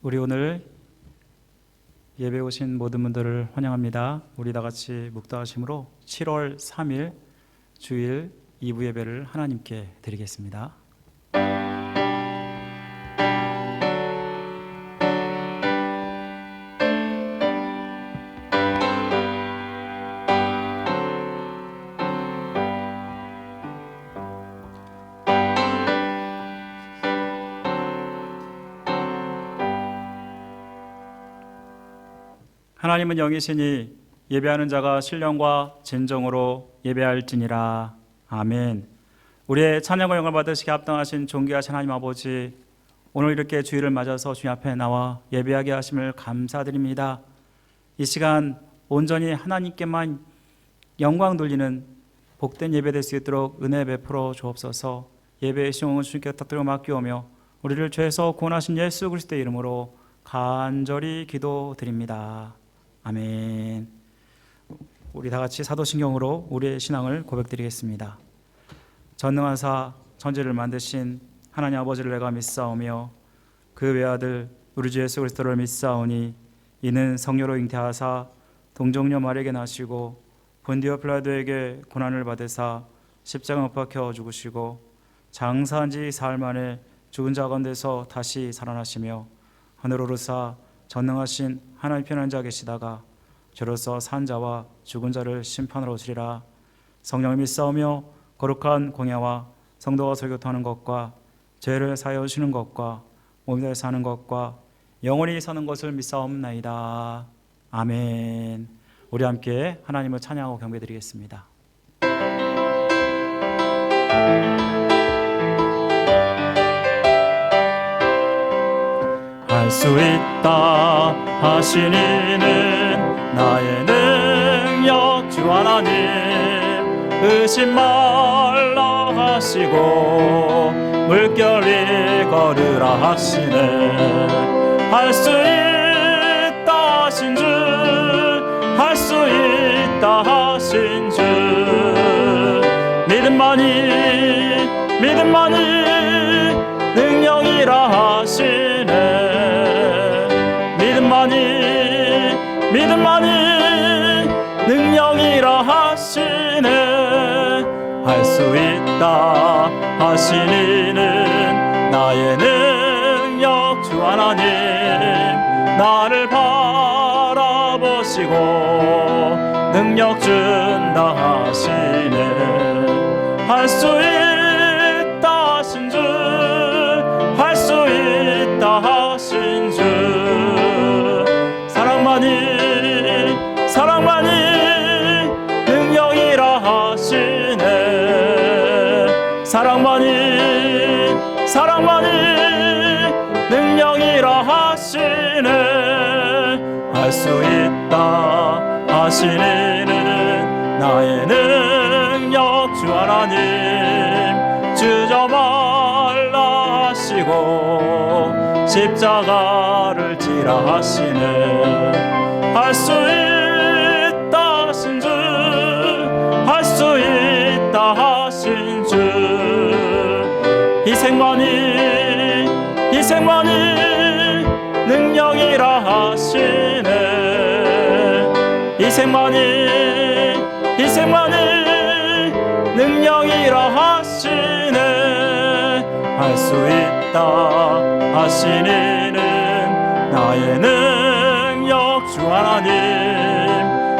우리 오늘 예배 오신 모든 분들을 환영합니다. 우리 다 같이 묵도하심으로 7월 3일 주일 2부 예배를 하나님께 드리겠습니다. 하나님은 영이시니 예배하는 자가 신령과 진정으로 예배할지니라. 아멘. 우리의 찬양과 영광을 받으시기에 합당하신 존귀하신 하나님 아버지, 오늘 이렇게 주일을 맞아서 주님 앞에 나와 예배하게 하심을 감사드립니다. 이 시간 온전히 하나님께만 영광 돌리는 복된 예배 될 수 있도록 은혜 베풀어 주옵소서. 예배의 시험은 주님께 터뜨려 맡기오며 우리를 죄에서 구원하신 예수 그리스도의 이름으로 간절히 기도드립니다. 아멘. 우리 다 같이 사도신경으로 우리의 신앙을 고백드리겠습니다. 전능하사 천지를 만드신 하나님 아버지를 내가 믿사오며 그 외아들 우리 주 예수 그리스도를 믿사오니 이는 성령으로 잉태하사 동정녀 마리아에게 나시고 본디오 필라도에게 고난을 받으사 십자가 못 박혀 죽으시고 장사한 지 사흘 만에 죽은 자 가운데서 다시 살아나시며 하늘 오르사 전능하신 하나님 편한 자 계시다가 저로서 산 자와 죽은 자를 심판하러 오시리라. 성령을 믿사오며 거룩한 공예와 성도가 설교하는 것과 죄를 사하여 주시는 것과 몸이 되어 사는 것과 영원히 사는 것을 믿사옵나이다. 아멘. 우리 함께 하나님을 찬양하고 경배드리겠습니다. 할 수 있다 하신 이는 나의 능력 주 하나님, 의심 말라 하시고 물결이 걸으라 하시네. 할 수 있다 하신 주, 할 수 있다 하신 주, 믿음만이 능력이라 하시네. 믿음만이 능력이라 하시네. 할 수 있다 하신 이는 나의 능력 주 하나님, 나를 바라보시고 능력 준다 하시네. 할 수 있다 하신 주, 할 수 있다 하신 주, 사랑만이 능력이라 하시네. 사랑만이 능력이라 하시네. 할 수 있다 하신 이는 나의 능력 주 하나님, 주저 말라 하시고 십자가를 지라 하시네. 할 수 있다 하신 주, 할 수 있다 하신 주, 희생만이 능력이라 하시네. 희생만이 능력이라 하시네. 할 수 있다 하신 이는 나의 능력 주 하나님,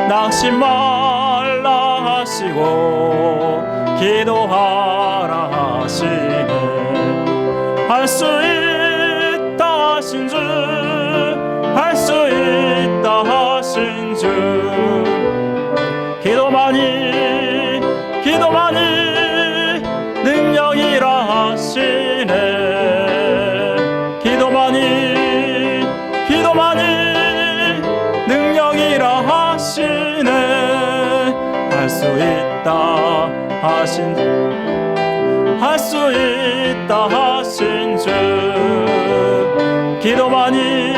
낙심 말라 하시고 기도하라 하시네. 할 수 있다 하신 주, 할 수 있다 하신 주, 기도만이 능력이라 하시네. 기도만이 능력이라 하시네. 할 수 있다 하신 주, 할 수 있다 하신 주, 기도만이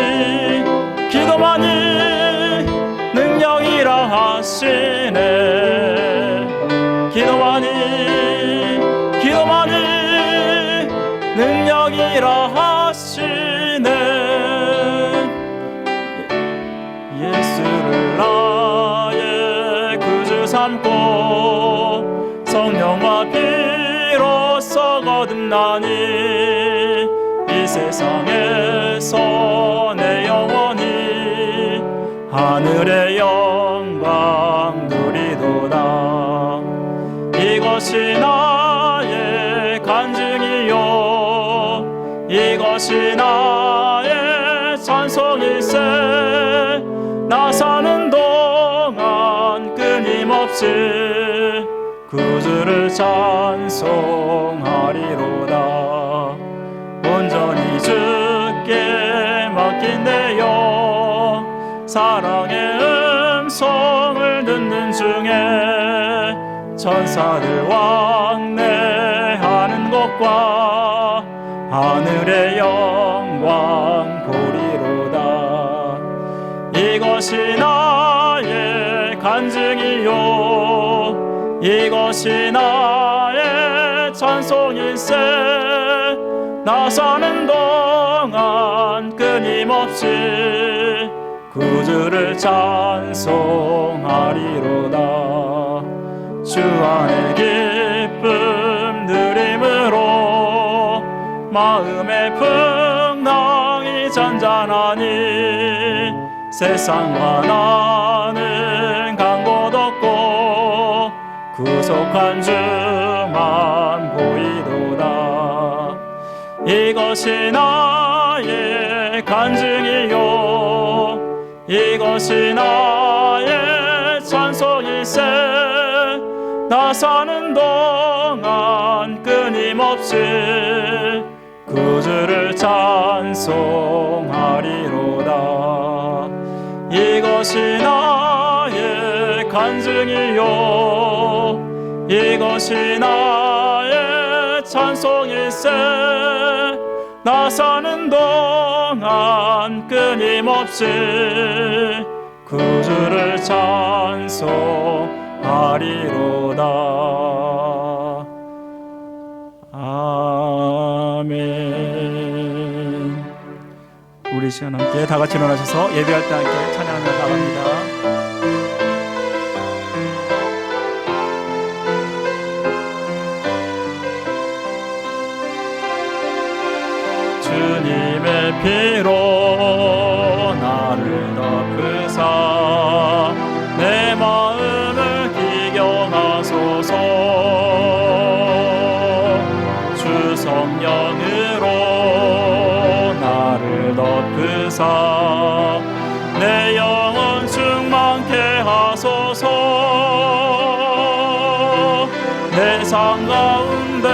능력이라 하시네. 기도만이 능력이라 하시네. 만나니 이 세상에서 내 영혼이 하늘의 영광 누리도다. 이것이 나의 간증이요 이것이 나의 찬송일세. 나 사는 동안 끊임없이 구주를 찬송하리로다. 온전히 주께 맡긴 내 영 사랑의 음성을 듣는 중에 천사들 왕래하는 것과 하늘의 영광 보리로다. 이것이 나의 간증이요 이것이 나의 찬송일세. 나 사는 동안 끊임없이 구주를 찬송하리로다. 주 안의 기쁨 누림으로 마음의 풍랑이 잔잔하니 세상과 나는 간 곳 없고 구속한 주만 보이도다. 이것이 나의 간증이요 이것이 나의 찬송일세. 나 사는 동안 끊임없이 구주를 찬송하리로다. 이것이 나의 간증이요 이것이 나의 찬송일세. 나 사는 동안 끊임없이 구주를 찬송하리로다. 아멘. 우리 시간 함께 다 같이 일어나셔서 예배할 때 함께 찬양하며 나갑니다. 주님의 피로 나를 덮으사 내 마음을 기경하소서. 주 성령으로 나를 덮으사 내 영혼 충만케 하소서. 내 삶 가운데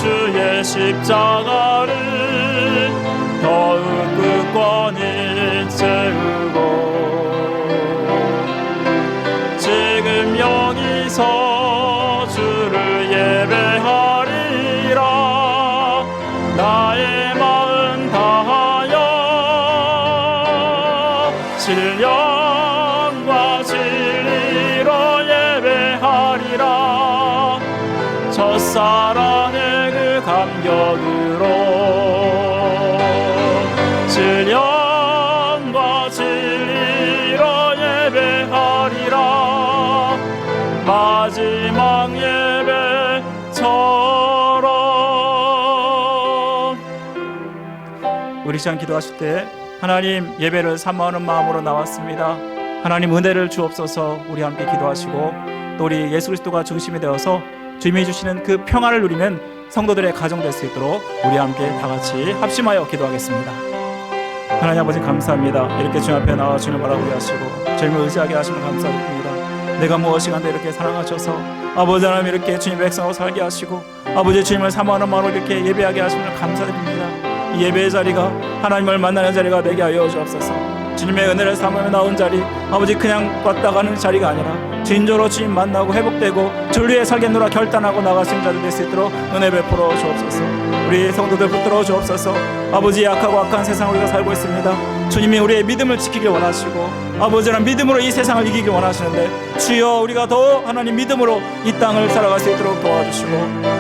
주의 십자가를 더욱 굳건히 채우고 지금 여기서 주를 예배하리라. 나의 마음 다하여 신령과 진리로 예배하리라. 첫사랑의 그 감격으로 신령과 진리로 예배하리라. 마지막 예배처럼. 우리 시간 기도하실 때 하나님 예배를 사모하는 마음으로 나왔습니다. 하나님 은혜를 주옵소서. 우리 함께 기도하시고 또 우리 예수 그리스도가 중심이 되어서 주님이 주시는 그 평안을 누리는 성도들의 가정 될 수 있도록 우리 함께 다 같이 합심하여 기도하겠습니다. 하나님 아버지 감사합니다. 이렇게 주님 앞에 나와 주님을 바라보게 하시고 주님을 의지하게 하시는 감사드립니다. 내가 무엇이간데 이렇게 사랑하셔서 아버지 하나님 이렇게 주님 백성으로 살게 하시고 아버지 주님을 사모하는 마음으로 이렇게 예배하게 하시는 감사드립니다. 이 예배의 자리가 하나님을 만나는 자리가 되게 하여 주옵소서. 주님의 은혜를 삼으며 나온 자리, 아버지 그냥 왔다 가는 자리가 아니라 진정으로 주님 만나고 회복되고 주를 위해 살겠노라 결단하고 나가신 자들 될 수 있도록 은혜 베풀어 주옵소서. 우리 성도들 붙들어 주옵소서. 아버지 약하고 악한 세상 우리가 살고 있습니다. 주님이 우리의 믿음을 지키길 원하시고 아버지는 믿음으로 이 세상을 이기길 원하시는데 주여 우리가 더 하나님 믿음으로 이 땅을 살아갈 수 있도록 도와주시고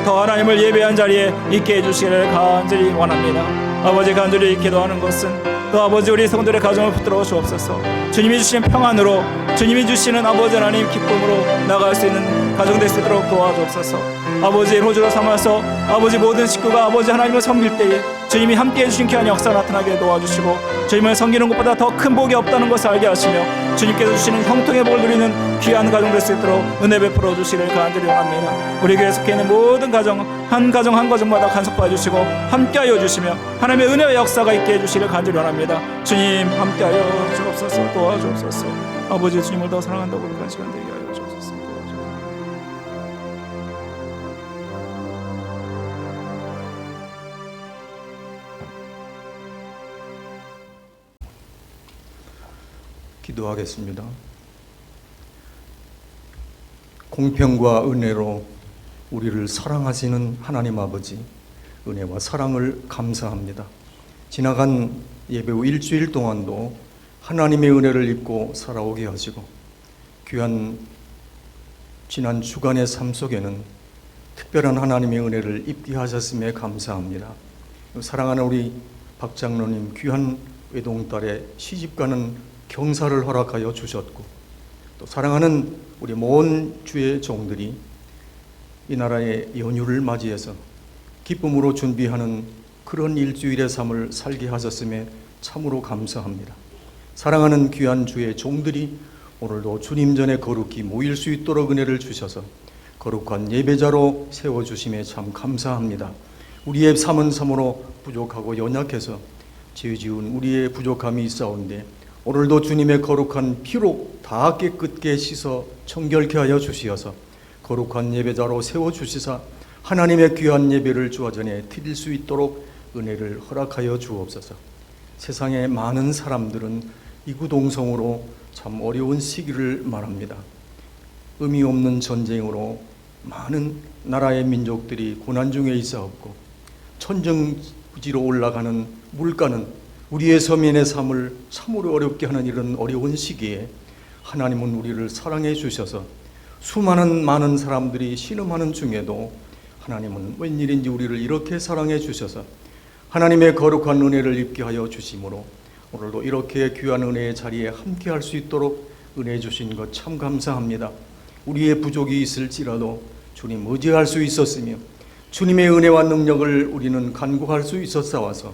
더 하나님을 예배한 자리에 있게 해주시기를 간절히 원합니다. 아버지 간절히 기도하는 것은 또 아버지 우리 성도들의 가정을 붙들어 주옵소서. 주님이 주신 평안으로 주님이 주시는 아버지 하나님 기쁨으로 나갈 수 있는 가정 될 수 있도록 도와주옵소서. 아버지의 모주로 삼아서 아버지 모든 식구가 아버지 하나님을 섬길 때에 주님이 함께해 주신 귀한 역사 나타나게 도와주시고 주님을 섬기는 것보다 더 큰 복이 없다는 것을 알게 하시며 주님께서 주시는 형통의 복을 누리는 귀한 가정 될 수 있도록 은혜 베풀어 주시길 간절히 원합니다. 우리 교회에 속해 있는 모든 가정 한 가정마다 간섭하여 주시고 함께하여 주시며 하나님의 은혜와 역사가 있게 해주시길 간절히 원합니다. 주님 함께하여 주옵소서. 도와주옵소서. 아버지 주님을 더 사랑한다고 그런 시간 되게 하여 주옵소서. 기도하겠습니다. 공평과 은혜로 우리를 사랑하시는 하나님 아버지, 은혜와 사랑을 감사합니다. 지나간 예배 후 일주일 동안도 하나님의 은혜를 입고 살아오게 하시고 귀한 지난 주간의 삶 속에는 특별한 하나님의 은혜를 입게 하셨음에 감사합니다. 사랑하는 우리 박 장로님 귀한 외동딸의 시집가는 경사를 허락하여 주셨고 또 사랑하는 우리 모든 주의 종들이 이 나라의 연휴를 맞이해서 기쁨으로 준비하는 그런 일주일의 삶을 살게 하셨음에 참으로 감사합니다. 사랑하는 귀한 주의 종들이 오늘도 주님 전에 거룩히 모일 수 있도록 은혜를 주셔서 거룩한 예배자로 세워주심에 참 감사합니다. 우리의 삶은 참으로 부족하고 연약해서 죄 지은 우리의 부족함이 있사온데 오늘도 주님의 거룩한 피로 다 깨끗게 씻어 청결케 하여 주시어서 거룩한 예배자로 세워주시사 하나님의 귀한 예배를 주와 전에 드릴 수 있도록 은혜를 허락하여 주옵소서. 세상의 많은 사람들은 이구동성으로 참 어려운 시기를 말합니다. 의미 없는 전쟁으로 많은 나라의 민족들이 고난 중에 있사옵고 천정부지로 올라가는 물가는 우리의 서민의 삶을 참으로 어렵게 하는 이런 어려운 시기에 하나님은 우리를 사랑해 주셔서 수많은 많은 사람들이 신음하는 중에도 하나님은 웬일인지 우리를 이렇게 사랑해 주셔서 하나님의 거룩한 은혜를 입게 하여 주심으로 오늘도 이렇게 귀한 은혜의 자리에 함께 할 수 있도록 은혜 주신 것 참 감사합니다. 우리의 부족이 있을지라도 주님 의지할 수 있었으며 주님의 은혜와 능력을 우리는 간구할 수 있었사와서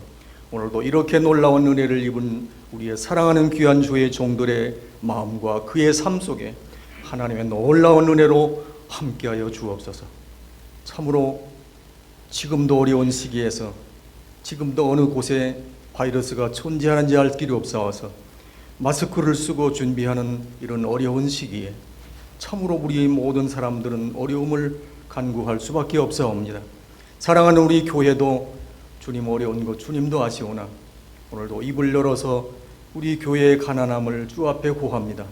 오늘도 이렇게 놀라운 은혜를 입은 우리의 사랑하는 귀한 주의 종들의 마음과 그의 삶 속에 하나님의 놀라운 은혜로 함께하여 주옵소서. 참으로 지금도 어려운 시기에서 지금도 어느 곳에 바이러스가 존재하는지 알 길이 없사와서 마스크를 쓰고 준비하는 이런 어려운 시기에 참으로 우리 모든 사람들은 어려움을 간구할 수밖에 없사옵니다. 사랑하는 우리 교회도 주님 어려운 것 주님도 아시오나 오늘도 입을 열어서 우리 교회의 가난함을 주 앞에 고합니다.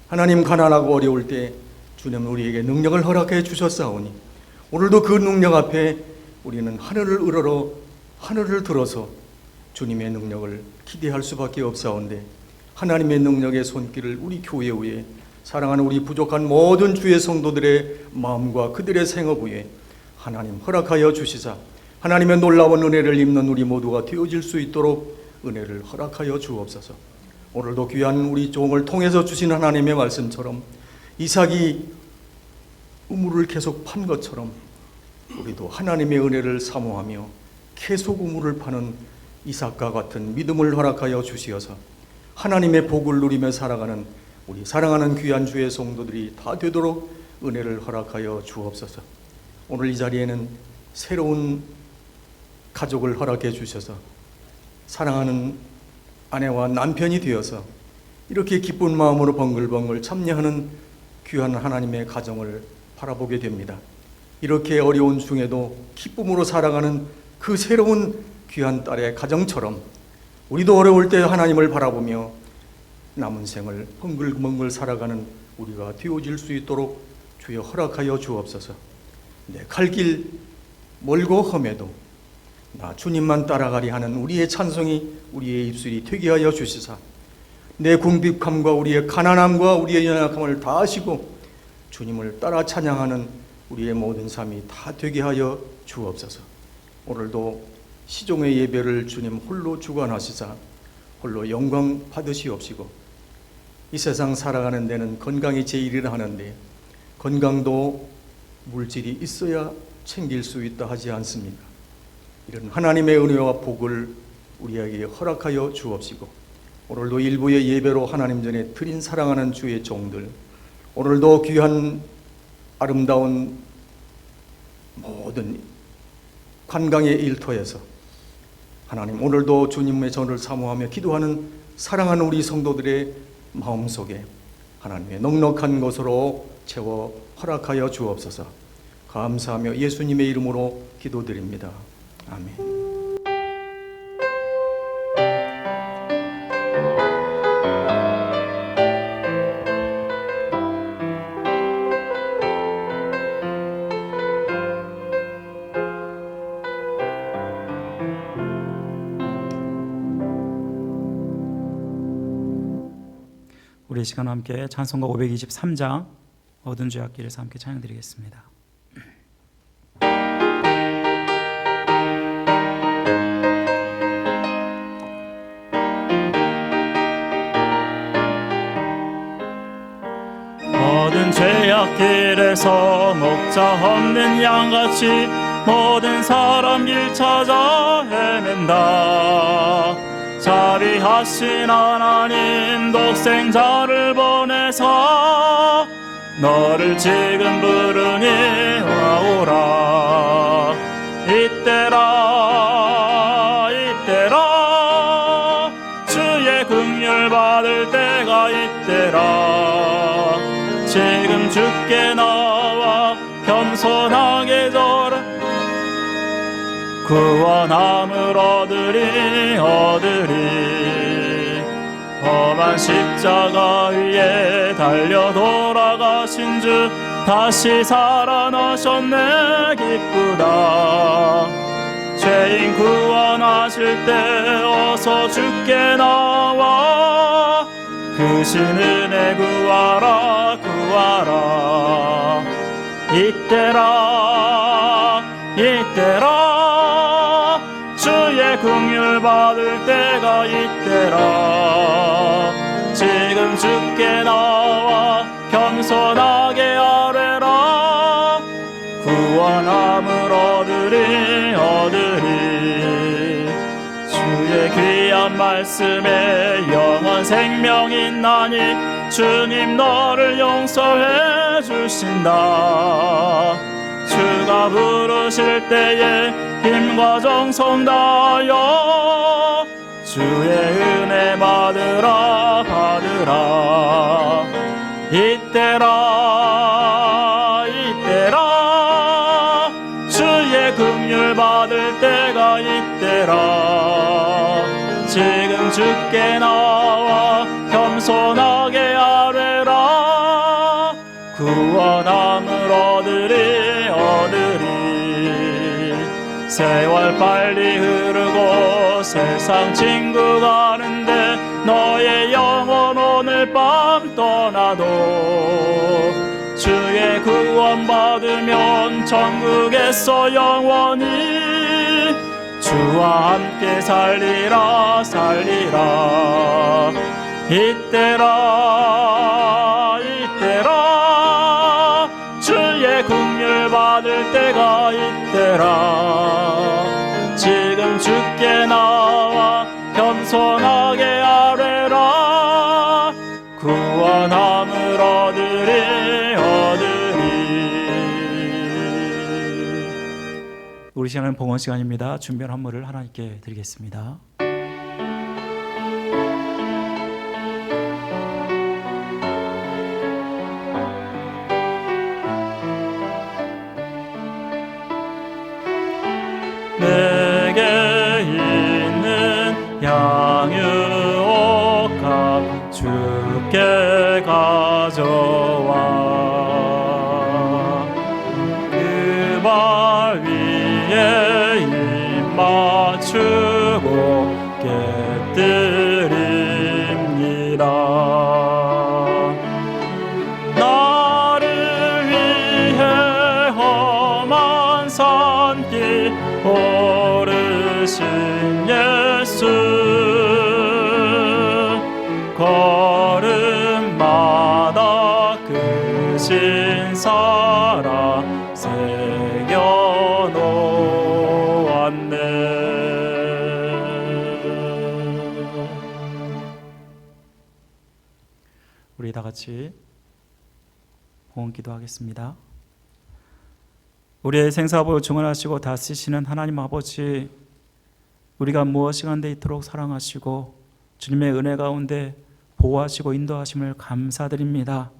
하나님, 가난하고 어려울 때 주님 우리에게 능력을 허락해 주셨사오니 오늘도 그 능력 앞에 우리는 하늘을 우러러 하늘을 들어서 주님의 능력을 기대할 수밖에 없사온데 하나님의 능력의 손길을 우리 교회 위에 사랑하는 우리 부족한 모든 주의 성도들의 마음과 그들의 생업 위에 하나님 허락하여 주시사 하나님의 놀라운 은혜를 입는 우리 모두가 되어질 수 있도록 은혜를 허락하여 주옵소서. 오늘도 귀한 우리 종을 통해서 주신 하나님의 말씀처럼 이삭이 우물을 계속 판 것처럼 우리도 하나님의 은혜를 사모하며 계속 우물을 파는 이삭과 같은 믿음을 허락하여 주시어서 하나님의 복을 누리며 살아가는 우리 사랑하는 귀한 주의 성도들이 다 되도록 은혜를 허락하여 주옵소서. 오늘 이 자리에는 새로운 가족을 허락해 주셔서 사랑하는 아내와 남편이 되어서 이렇게 기쁜 마음으로 번글번글 참여하는 귀한 하나님의 가정을 바라보게 됩니다. 이렇게 어려운 중에도 기쁨으로 살아가는 그 새로운 귀한 딸의 가정처럼 우리도 어려울 때 하나님을 바라보며 남은 생을 번글번글 살아가는 우리가 되어질 수 있도록 주여 허락하여 주옵소서. 내 갈 길 멀고 험해도 나 주님만 따라가리 하는 우리의 찬송이 우리의 입술이 되게 하여 주시사 내 궁핍함과 우리의 가난함과 우리의 연약함을 다 아시고 주님을 따라 찬양하는 우리의 모든 삶이 다 되게 하여 주옵소서. 오늘도 시종의 예배를 주님 홀로 주관하시사 홀로 영광 받으시옵시고 이 세상 살아가는 데는 건강이 제일이라 하는데 건강도 물질이 있어야 챙길 수 있다 하지 않습니까? 이런 하나님의 은혜와 복을 우리에게 허락하여 주옵시고, 오늘도 일부의 예배로 하나님 전에 드린 사랑하는 주의 종들, 오늘도 귀한 아름다운 모든 관광의 일터에서 하나님, 오늘도 주님의 전을 사모하며 기도하는 사랑하는 우리 성도들의 마음속에 하나님의 넉넉한 것으로 채워 허락하여 주옵소서. 감사하며 예수님의 이름으로 기도드립니다. 아멘. 우리 이 시간 함께 찬송가 523장 얻은 죄 악기에서 함께 찬양드리겠습니다. 얻은 죄악 길에서 목자 없는 양같이 모든 사람 길 찾아 헤맨다. 자비하신 하나님 독생자를 보내사 너를 지금 부르니 와오라. 이때라 이때라 주의 긍휼 받을 때가 이때라. 지금 주께 나와 겸손하게 절하 구원함을 얻으리 험한 십자가 위에 달려 돌아가신 주 다시 살아나셨네 기쁘다. 죄인 구원하실 때 어서 주께 나와 그 신 은혜 구하라 구하라. 이때라 이때라 주의 긍휼 받을 때가 이때라. 지금 주께 나와 겸손하게 아뢰라. 구원함을 얻으리 주의 귀한 말씀에 영원 생명이 있나니 주님 너를 용서해 주신다. 주가 부르실 때에 힘과 정성 다하여 주의 은혜 받으라 받으라. 이때라 이때라 주의 긍휼 받을 때가 이때라. 지금 주께 나와 겸손하게 아뢰라. 구원함을 얻으리 세월 빨리 흐르고 세상 친구 가는데 너의 영혼 오늘 밤 떠나도 주의 구원 받으면 천국에서 영원히 주와 함께 살리라 살리라. 이때라 이때라 주의 긍휼 받을 때가 이때라. 지금 주께 나와 겸손하게 아뢰라. 구원함을 얻으리 우리 시간은 봉헌 시간입니다. 준비한 헌물을 하나님께 드리겠습니다. 내게 있는 양유옥합 주께 가져와 그 발 위에 입 맞추고 깨뜨립니다. 나를 위해 험한 산길 오르신 예수 걸음마다 그 신사 같이 봉헌 기도하겠습니다. 우리의 생사복을 중원하시고 다스리시는 하나님 아버지, 우리가 무엇이 한데 이토록 사랑하시고 주님의 은혜 가운데 보호하시고 인도하심을 감사드립니다.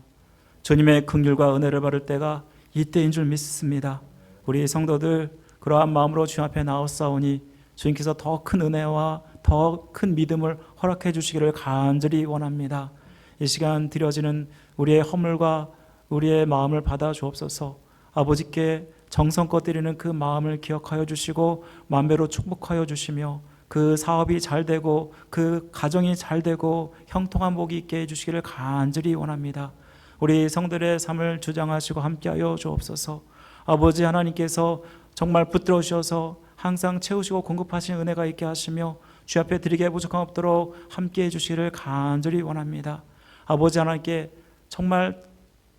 주님의 긍휼과 은혜를 받을 때가 이때인 줄 믿습니다. 우리 성도들 그러한 마음으로 주님 앞에 나왔사오니 주님께서 더 큰 은혜와 더 큰 믿음을 허락해 주시기를 간절히 원합니다. 이 시간 드려지는 우리의 허물과 우리의 마음을 받아 주옵소서. 아버지께 정성껏 드리는 그 마음을 기억하여 주시고 만배로 축복하여 주시며 그 사업이 잘 되고 그 가정이 잘 되고 형통한 복이 있게 해주시기를 간절히 원합니다. 우리 성들의 삶을 주장하시고 함께하여 주옵소서. 아버지 하나님께서 정말 붙들어 주셔서 항상 채우시고 공급하시는 은혜가 있게 하시며 주 앞에 드리기에 부족함 없도록 함께해 주시기를 간절히 원합니다. 아버지 하나님께 정말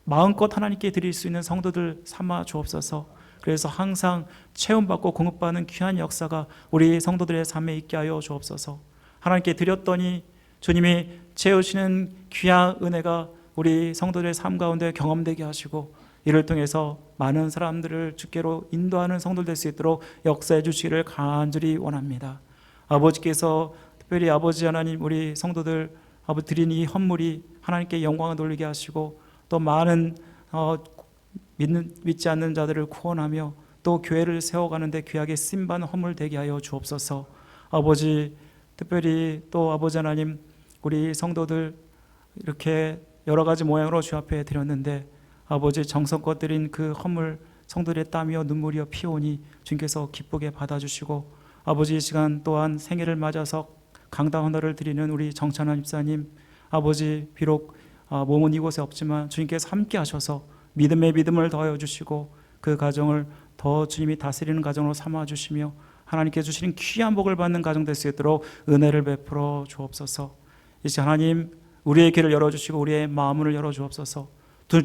마음껏 하나님께 드릴 수 있는 성도들 삼아 주옵소서. 그래서 항상 채움받고 공급받는 귀한 역사가 우리 성도들의 삶에 있게 하여 주옵소서. 하나님께 드렸더니 주님이 채우시는 귀한 은혜가 우리 성도들의 삶 가운데 경험되게 하시고 이를 통해서 많은 사람들을 주께로 인도하는 성도들 될 수 있도록 역사해 주시기를 간절히 원합니다. 아버지께서 특별히 아버지 하나님 우리 성도들 드린 이 헌물이 하나님께 영광을 돌리게 하시고 또 많은 믿지 않는 자들을 구원하며 또 교회를 세워가는데 귀하게 쓰임받는 헌물 되게 하여 주옵소서. 아버지 특별히 또 아버지 하나님 우리 성도들 이렇게 여러 가지 모양으로 주 앞에 드렸는데 아버지 정성껏 드린 그 헌물 성도들의 땀이요 눈물이요 피오니 주님께서 기쁘게 받아주시고 아버지 이 시간 또한 생일을 맞아서 강당 헌화를 드리는 우리 정찬환 집사님 아버지 비록 몸은 이곳에 없지만 주님께서 함께 하셔서 믿음에 믿음을 더하여 주시고 그 가정을 더 주님이 다스리는 가정으로 삼아 주시며 하나님께 주시는 귀한 복을 받는 가정 될 수 있도록 은혜를 베풀어 주옵소서. 이 시간 하나님 우리의 길을 열어주시고 우리의 마음을 열어주옵소서.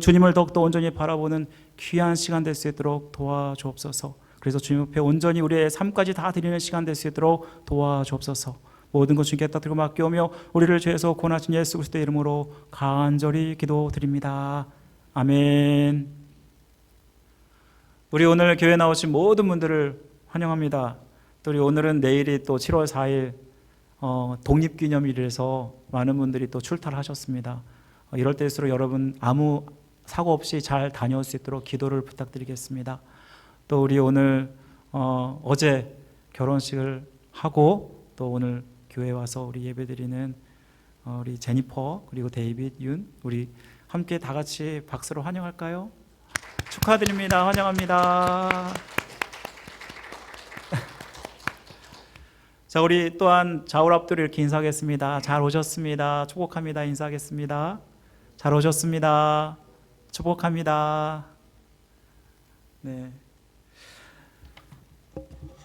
주님을 더욱더 온전히 바라보는 귀한 시간 될 수 있도록 도와주옵소서. 그래서 주님 앞에 온전히 우리의 삶까지 다 드리는 시간 될 수 있도록 도와주옵소서. 모든 것 주님께 따뜻하게 맡겨오며 우리를 죄에서 구원하신 예수 그리스도의 이름으로 간절히 기도드립니다. 아멘. 우리 오늘 교회 나오신 모든 분들을 환영합니다. 또 우리 오늘은 내일이 또 7월 4일 독립기념일이라서 많은 분들이 또 출타를 하셨습니다. 이럴 때일수록 여러분 아무 사고 없이 잘 다녀올 수 있도록 기도를 부탁드리겠습니다. 또 우리 오늘 어제 결혼식을 하고 또 오늘 교회 와서 우리 예배드리는 우리 제니퍼 그리고 데이빗, 윤 우리 함께 다 같이 박수로 환영할까요? 축하드립니다. 환영합니다. 자, 우리 또한 좌울 앞뒤로 이렇게 인사하겠습니다. 잘 오셨습니다. 축복합니다. 인사하겠습니다. 잘 오셨습니다. 축복합니다. 네.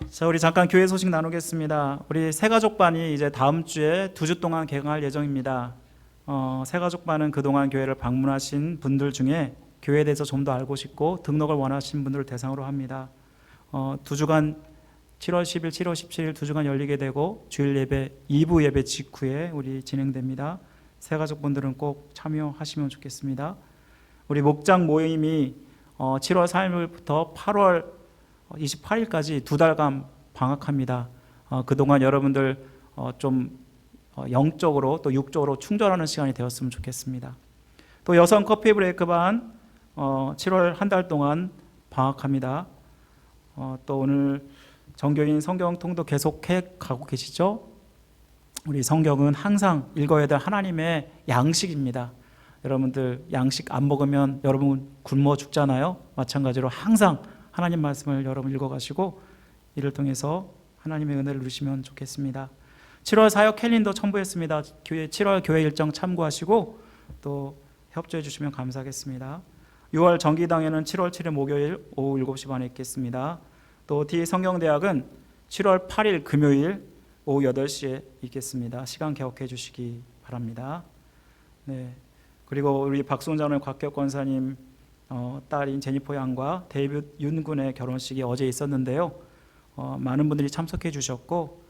자, 우리 잠깐 교회 소식 나누겠습니다. 우리 새가족반이 이제 다음 주에 2주 동안 개강할 예정입니다. 새가족반은 그동안 교회를 방문하신 분들 중에 교회에 대해서 좀 더 알고 싶고 등록을 원하시는 분들을 대상으로 합니다. 2주간 7월 10일, 7월 17일 2주간 열리게 되고 주일 예배, 2부 예배 직후에 우리 진행됩니다. 새가족분들은 꼭 참여하시면 좋겠습니다. 우리 목장 모임이 7월 4일부터 8월 28일까지 2달간 방학합니다. 그동안 여러분들 좀 영적으로 또 육적으로 충전하는 시간이 되었으면 좋겠습니다. 또 여성 커피 브레이크반 7월 한 달 동안 방학합니다. 또 오늘 정교인 성경통도 계속해 가고 계시죠? 우리 성경은 항상 읽어야 될 하나님의 양식입니다. 여러분들 양식 안 먹으면 여러분 굶어 죽잖아요. 마찬가지로 항상 하나님 말씀을 여러분 읽어가시고 이를 통해서 하나님의 은혜를 누리시면 좋겠습니다. 7월 사역 캘린더 첨부했습니다. 7월 교회 일정 참고하시고 또 협조해 주시면 감사하겠습니다. 6월 정기당회는 7월 7일 목요일 오후 7시 반에 있겠습니다. 또 성경대학은 7월 8일 금요일 오후 8시에 있겠습니다. 시간 기억해 주시기 바랍니다. 네. 그리고 우리 박송장로님, 곽혁 권사님 딸인 제니퍼 양과 데이빗 윤 군의 결혼식이 어제 있었는데요. 많은 분들이 참석해 주셨고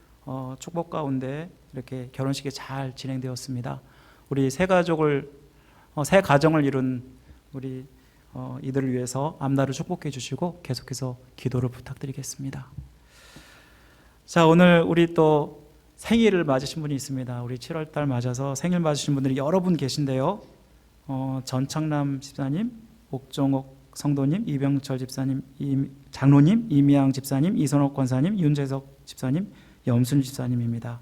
축복 가운데 이렇게 결혼식이 잘 진행되었습니다. 우리 새 가족을 새 가정을 이룬 우리 이들을 위해서 앞날을 축복해 주시고 계속해서 기도를 부탁드리겠습니다. 자, 오늘 우리 또 생일을 맞으신 분이 있습니다. 우리 7월달 맞아서 생일 맞으신 분들이 여러 분 계신데요. 전창남 집사님, 옥정옥 성도님, 이병철 집사님, 장로님, 이미양 집사님, 이선옥 권사님, 윤재석 집사님, 염순 집사님입니다.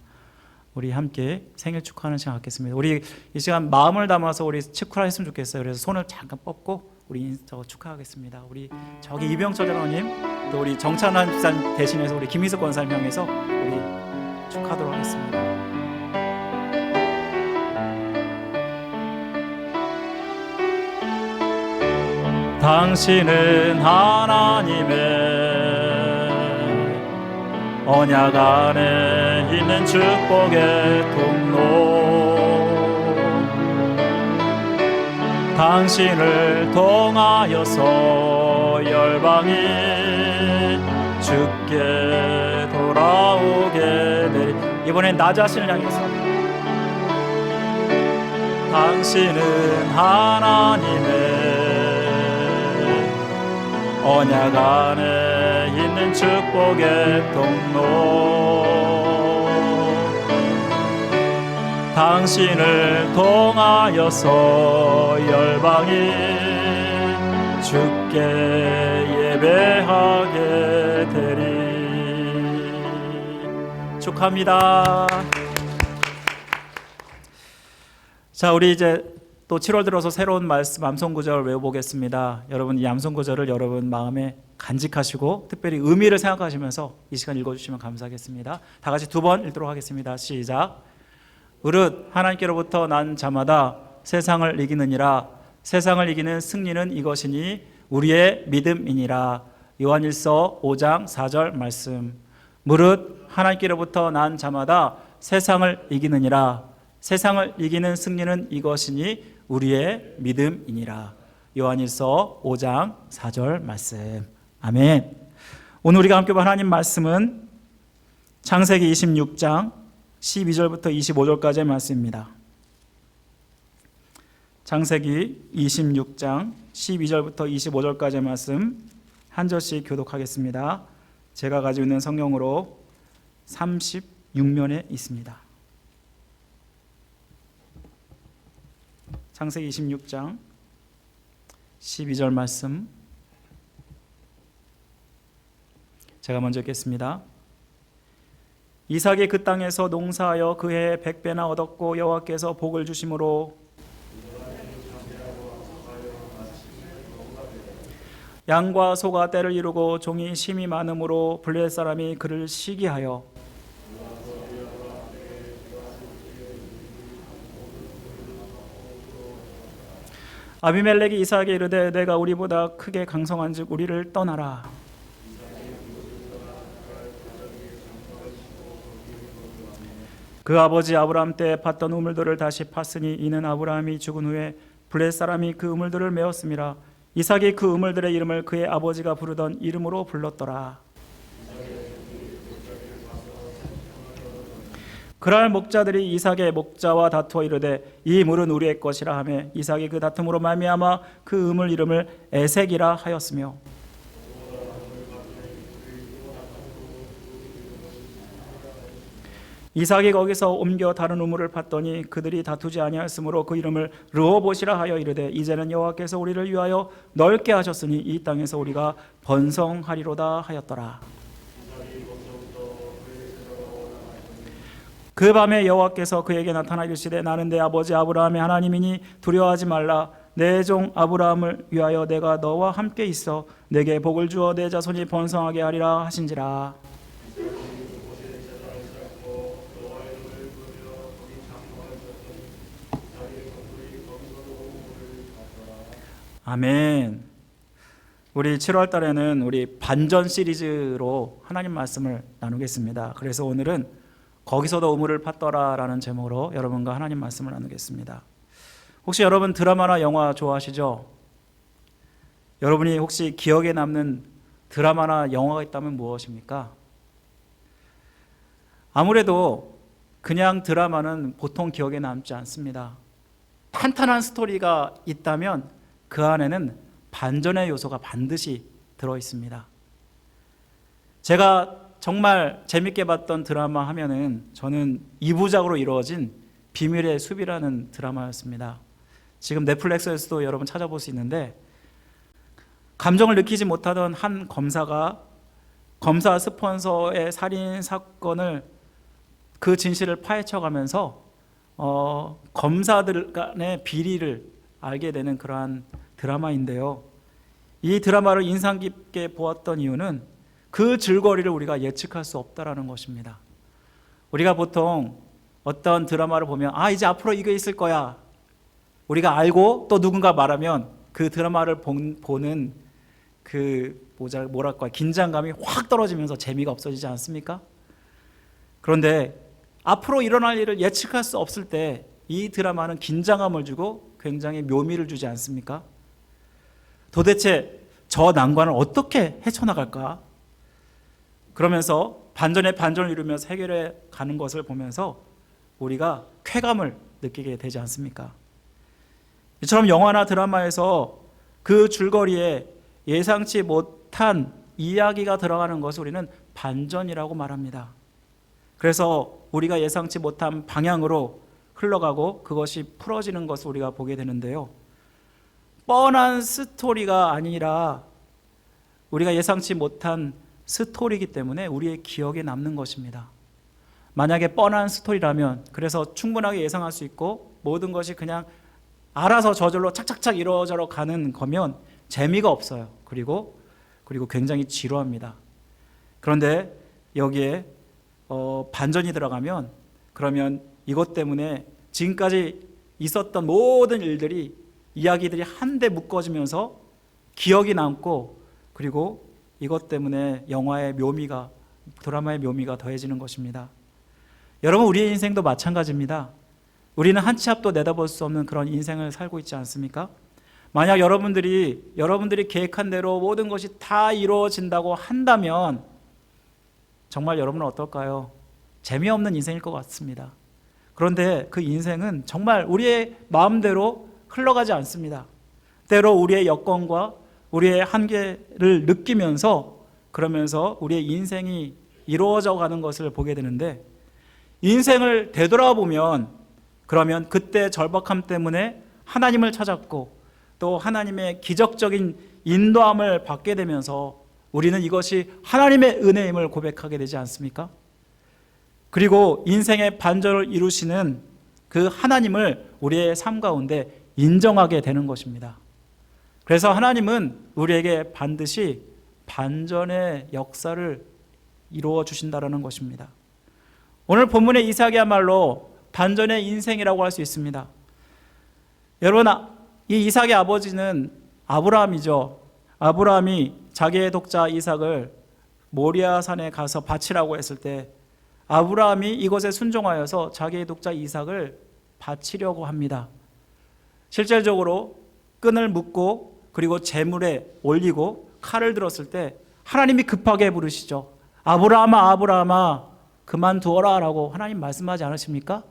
우리 함께 생일 축하하는 시간 갖겠습니다. 우리 이 시간 마음을 담아서 우리 축하를 했으면 좋겠어요. 그래서 손을 잠깐 뻗고 우리 축하하겠습니다. 우리 저기 이병철 장로님, 또 우리 정찬환 집사님 대신해서 우리 김희숙 권사님 향해서 우리 축하하도록 하겠습니다. 당신은 하나님의 언약 안에 있는 축복의 통로, 당신을 통하여서 열방이 주께 돌아오게 되리. 이번엔 나 자신을 향해서 당신은 하나님의 언약 안에 있는 축복의 통로, 당신을 통하여서 열방이 주께 예배하게 되리. 축하합니다. 자, 우리 이제 또 7월 들어서 새로운 말씀 암송구절을 외워보겠습니다. 여러분 이 암송구절을 여러분 마음에 간직하시고 특별히 의미를 생각하시면서 이 시간 읽어주시면 감사하겠습니다. 다 같이 두 번 읽도록 하겠습니다. 시작. 으릇 하나님께로부터 난 자마다 세상을 이기느니라. 세상을 이기는 승리는 이것이니 우리의 믿음이니라. 요한일서 5장 4절 말씀. 무릇 하나님께로부터 난 자마다 세상을 이기느니라. 세상을 이기는 승리는 이것이니 우리의 믿음이니라. 요한일서 5장 4절 말씀. 아멘. 오늘 우리가 함께 본 하나님 말씀은 창세기 26장 12절부터 25절까지의 말씀입니다. 창세기 26장 12절부터 25절까지의 말씀 한 절씩 교독하겠습니다. 제가 가지고 있는 성경으로 36면에 있습니다. 창세기 26장 12절 말씀 제가 먼저 읽겠습니다. 이삭이 그 땅에서 농사하여 그 해에 100배나 얻었고 여호와께서 복을 주심으로 양과 소가 때를 이루고 종이 심이 많음으로 블레셋 사람이 그를 시기하여 아비멜렉이 이삭에게 이르되 내가 우리보다 크게 강성한즉 우리를 떠나라. 그 아버지 아브라함 때 팠던 우물들을 다시 팠으니 이는 아브라함이 죽은 후에 블레셋 사람이 그 우물들을 메었음이라. 이삭이 그 우물들의 이름을 그의 아버지가 부르던 이름으로 불렀더라. 그날 목자들이 이삭의 목자와 다투어 이르되 이 물은 우리의 것이라 하며 이삭이 그 다툼으로 말미암아 그 우물 이름을 에색이라 하였으며 이삭이 거기서 옮겨 다른 우물을 팠더니 그들이 다투지 아니하였으므로 그 이름을 르호봇이라 하여 이르되 이제는 여호와께서 우리를 위하여 넓게 하셨으니 이 땅에서 우리가 번성하리로다 하였더라. 그 밤에 여호와께서 그에게 나타나 이르시되 나는 내 아버지 아브라함의 하나님이니 두려워하지 말라. 내 종 아브라함을 위하여 내가 너와 함께 있어 내게 복을 주어 내 자손이 번성하게 하리라 하신지라. 아멘. 우리 7월 달에는 우리 반전 시리즈로 하나님 말씀을 나누겠습니다. 그래서 오늘은 거기서도 우물을 팠더라라는 제목으로 여러분과 하나님 말씀을 나누겠습니다. 혹시 여러분 드라마나 영화 좋아하시죠? 여러분이 혹시 기억에 남는 드라마나 영화가 있다면 무엇입니까? 아무래도 그냥 드라마는 보통 기억에 남지 않습니다. 탄탄한 스토리가 있다면 그 안에는 반전의 요소가 반드시 들어 있습니다. 제가 정말 재밌게 봤던 드라마 하면은 저는 2부작으로 이루어진 비밀의 숲이라는 드라마였습니다. 지금 넷플릭스에서도 여러분 찾아볼 수 있는데, 감정을 느끼지 못하던 한 검사가 검사 스폰서의 살인 사건을 그 진실을 파헤쳐가면서 검사들 간의 비리를 알게 되는 그러한 드라마인데요. 이 드라마를 인상 깊게 보았던 이유는 그 줄거리를 우리가 예측할 수 없다라는 것입니다. 우리가 보통 어떤 드라마를 보면 이제 앞으로 이거 있을 거야, 우리가 알고 또 누군가 말하면 그 드라마를 보는 그 뭐랄까 긴장감이 확 떨어지면서 재미가 없어지지 않습니까? 그런데 앞으로 일어날 일을 예측할 수 없을 때 이 드라마는 긴장감을 주고 굉장히 묘미를 주지 않습니까? 도대체 저 난관을 어떻게 헤쳐나갈까? 그러면서 반전에 반전을 이루면서 해결해 가는 것을 보면서 우리가 쾌감을 느끼게 되지 않습니까? 이처럼 영화나 드라마에서 그 줄거리에 예상치 못한 이야기가 들어가는 것을 우리는 반전이라고 말합니다. 그래서 우리가 예상치 못한 방향으로 흘러가고 그것이 풀어지는 것을 우리가 보게 되는데요. 뻔한 스토리가 아니라 우리가 예상치 못한 스토리이기 때문에 우리의 기억에 남는 것입니다. 만약에 뻔한 스토리라면, 그래서 충분하게 예상할 수 있고 모든 것이 그냥 알아서 저절로 착착착 이루어져 가는 거면 재미가 없어요. 그리고 굉장히 지루합니다. 그런데 여기에 반전이 들어가면, 그러면 이것 때문에 지금까지 있었던 모든 일들이, 이야기들이 한데 묶어지면서 기억이 남고, 그리고 이것 때문에 영화의 묘미가, 드라마의 묘미가 더해지는 것입니다. 여러분, 우리의 인생도 마찬가지입니다. 우리는 한 치 앞도 내다볼 수 없는 그런 인생을 살고 있지 않습니까? 만약 여러분들이 계획한 대로 모든 것이 다 이루어진다고 한다면 정말 여러분은 어떨까요? 재미없는 인생일 것 같습니다. 그런데 그 인생은 정말 우리의 마음대로 흘러가지 않습니다. 때로 우리의 여건과 우리의 한계를 느끼면서, 그러면서 우리의 인생이 이루어져 가는 것을 보게 되는데, 인생을 되돌아보면 그러면 그때 절박함 때문에 하나님을 찾았고 또 하나님의 기적적인 인도함을 받게 되면서 우리는 이것이 하나님의 은혜임을 고백하게 되지 않습니까? 그리고 인생의 반전을 이루시는 그 하나님을 우리의 삶 가운데 인정하게 되는 것입니다. 그래서 하나님은 우리에게 반드시 반전의 역사를 이루어 주신다는 것입니다. 오늘 본문의 이삭이야말로 반전의 인생이라고 할 수 있습니다. 여러분, 이 이삭의 아버지는 아브라함이죠. 아브라함이 자기의 독자 이삭을 모리아 산에 가서 바치라고 했을 때 아브라함이 이것에 순종하여서 자기의 독자 이삭을 바치려고 합니다. 실질적으로 끈을 묶고 그리고 제물에 올리고 칼을 들었을 때 하나님이 급하게 부르시죠. 아브라함아, 아브라함아, 그만두어라 라고 하나님 말씀하지 않으십니까?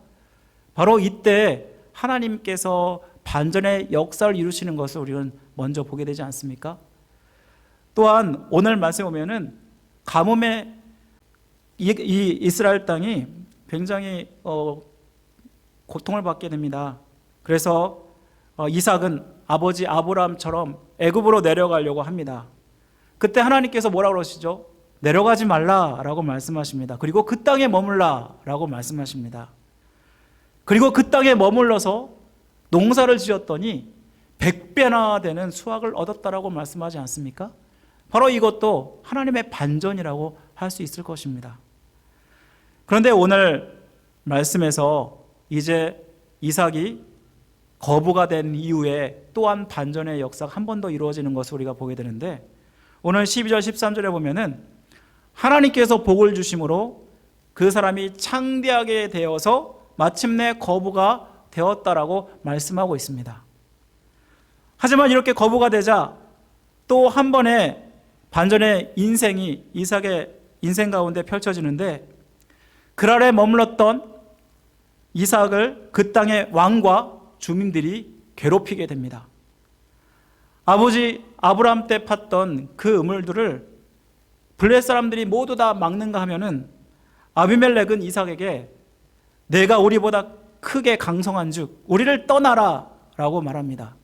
바로 이때 하나님께서 반전의 역사를 이루시는 것을 우리는 먼저 보게 되지 않습니까? 또한 오늘 말씀에 보면은 가뭄에 이 이스라엘 땅이 굉장히 고통을 받게 됩니다. 그래서 이삭은 아버지 아브라함처럼 애굽으로 내려가려고 합니다. 그때 하나님께서 뭐라고 그러시죠? 내려가지 말라라고 말씀하십니다. 그리고 그 땅에 머물라라고 말씀하십니다. 그리고 그 땅에 머물러서 농사를 지었더니 100배나 되는 수확을 얻었다라고 말씀하지 않습니까? 바로 이것도 하나님의 반전이라고 할 수 있을 것입니다. 그런데 오늘 말씀에서 이제 이삭이 거부가 된 이후에 또한 반전의 역사가 한 번 더 이루어지는 것을 우리가 보게 되는데, 오늘 12절 13절에 보면은 하나님께서 복을 주심으로 그 사람이 창대하게 되어서 마침내 거부가 되었다라고 말씀하고 있습니다. 하지만 이렇게 거부가 되자 또 한 번의 반전의 인생이 이삭의 인생 가운데 펼쳐지는데, 그랄에 머물렀던 이삭을 그 땅의 왕과 주민들이 괴롭히게 됩니다. 아버지 아브라함 때 팠던 그 우물들을 블레셋 사람들이 모두 다 막는가 하면은 아비멜렉은 이삭에게 내가 우리보다 크게 강성한 즉 우리를 떠나라 라고 말합니다.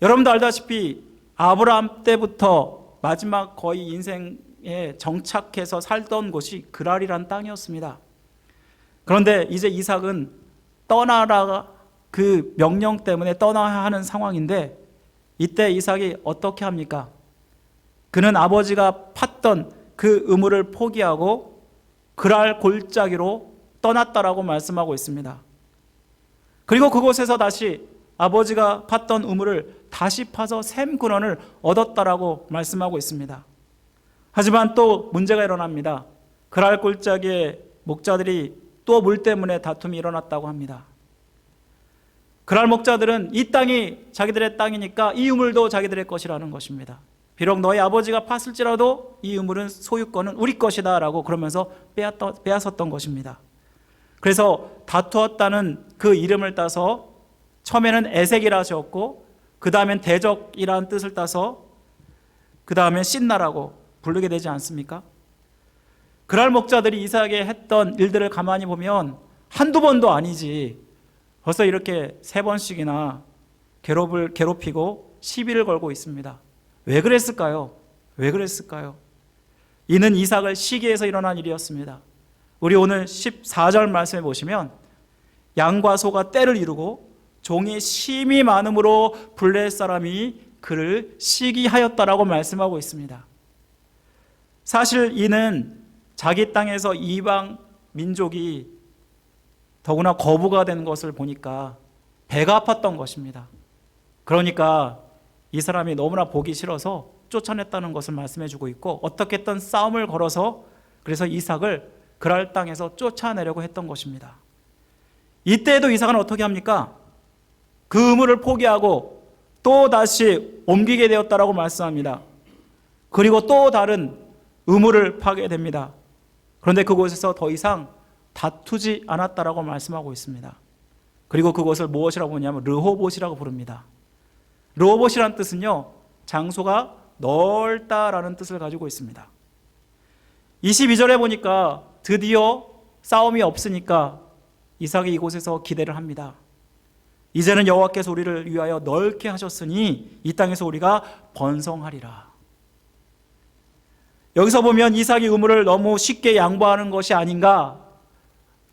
여러분도 알다시피 아브라함 때부터 마지막 거의 인생에 정착해서 살던 곳이 그랄이란 땅이었습니다. 그런데 이제 이삭은 떠나라 그 명령 때문에 떠나야 하는 상황인데 이때 이삭이 어떻게 합니까? 그는 아버지가 팠던 그 우물을 포기하고 그랄 골짜기로 떠났다라고 말씀하고 있습니다. 그리고 그곳에서 다시 아버지가 팠던 우물을 다시 파서 샘 근원을 얻었다라고 말씀하고 있습니다. 하지만 또 문제가 일어납니다. 그랄 골짜기에 목자들이 또 물 때문에 다툼이 일어났다고 합니다. 그랄 목자들은 이 땅이 자기들의 땅이니까 이 우물도 자기들의 것이라는 것입니다. 비록 너희 아버지가 팠을지라도 이 우물은 소유권은 우리 것이다 라고 그러면서 빼앗았던 것입니다. 그래서 다투었다는 그 이름을 따서 처음에는 에색이라 지었고 그 다음엔 대적이라는 뜻을 따서 그 다음엔 신나라고 부르게 되지 않습니까? 그랄 목자들이 이삭에게 했던 일들을 가만히 보면 한두 번도 아니지 벌써 이렇게 3번씩이나 괴롭히고 시비를 걸고 있습니다. 왜 그랬을까요? 왜 그랬을까요? 이는 이삭을 시기해서 일어난 일이었습니다. 우리 오늘 14절 말씀해 보시면 양과 소가 떼를 이루고 종이 심이 많음으로 블레셋 사람이 그를 시기하였다라고 말씀하고 있습니다. 사실 이는 자기 땅에서 이방 민족이 더구나 거부가 된 것을 보니까 배가 아팠던 것입니다. 그러니까 이 사람이 너무나 보기 싫어서 쫓아냈다는 것을 말씀해 주고 있고 어떻게 했던 싸움을 걸어서 그래서 이삭을 그랄 땅에서 쫓아내려고 했던 것입니다. 이때에도 이삭은 어떻게 합니까? 그 우물을 포기하고 또 다시 옮기게 되었다라고 말씀합니다. 그리고 또 다른 우물을 파게 됩니다. 그런데 그곳에서 더 이상 다투지 않았다라고 말씀하고 있습니다. 그리고 그것을 무엇이라고 부르냐면 르호봇이라고 부릅니다. 르호봇이라는 뜻은요, 장소가 넓다라는 뜻을 가지고 있습니다. 22절에 보니까 드디어 싸움이 없으니까 이삭이 이곳에서 기대를 합니다. 이제는 여호와께서 우리를 위하여 넓게 하셨으니 이 땅에서 우리가 번성하리라. 여기서 보면 이삭이 우물을 너무 쉽게 양보하는 것이 아닌가,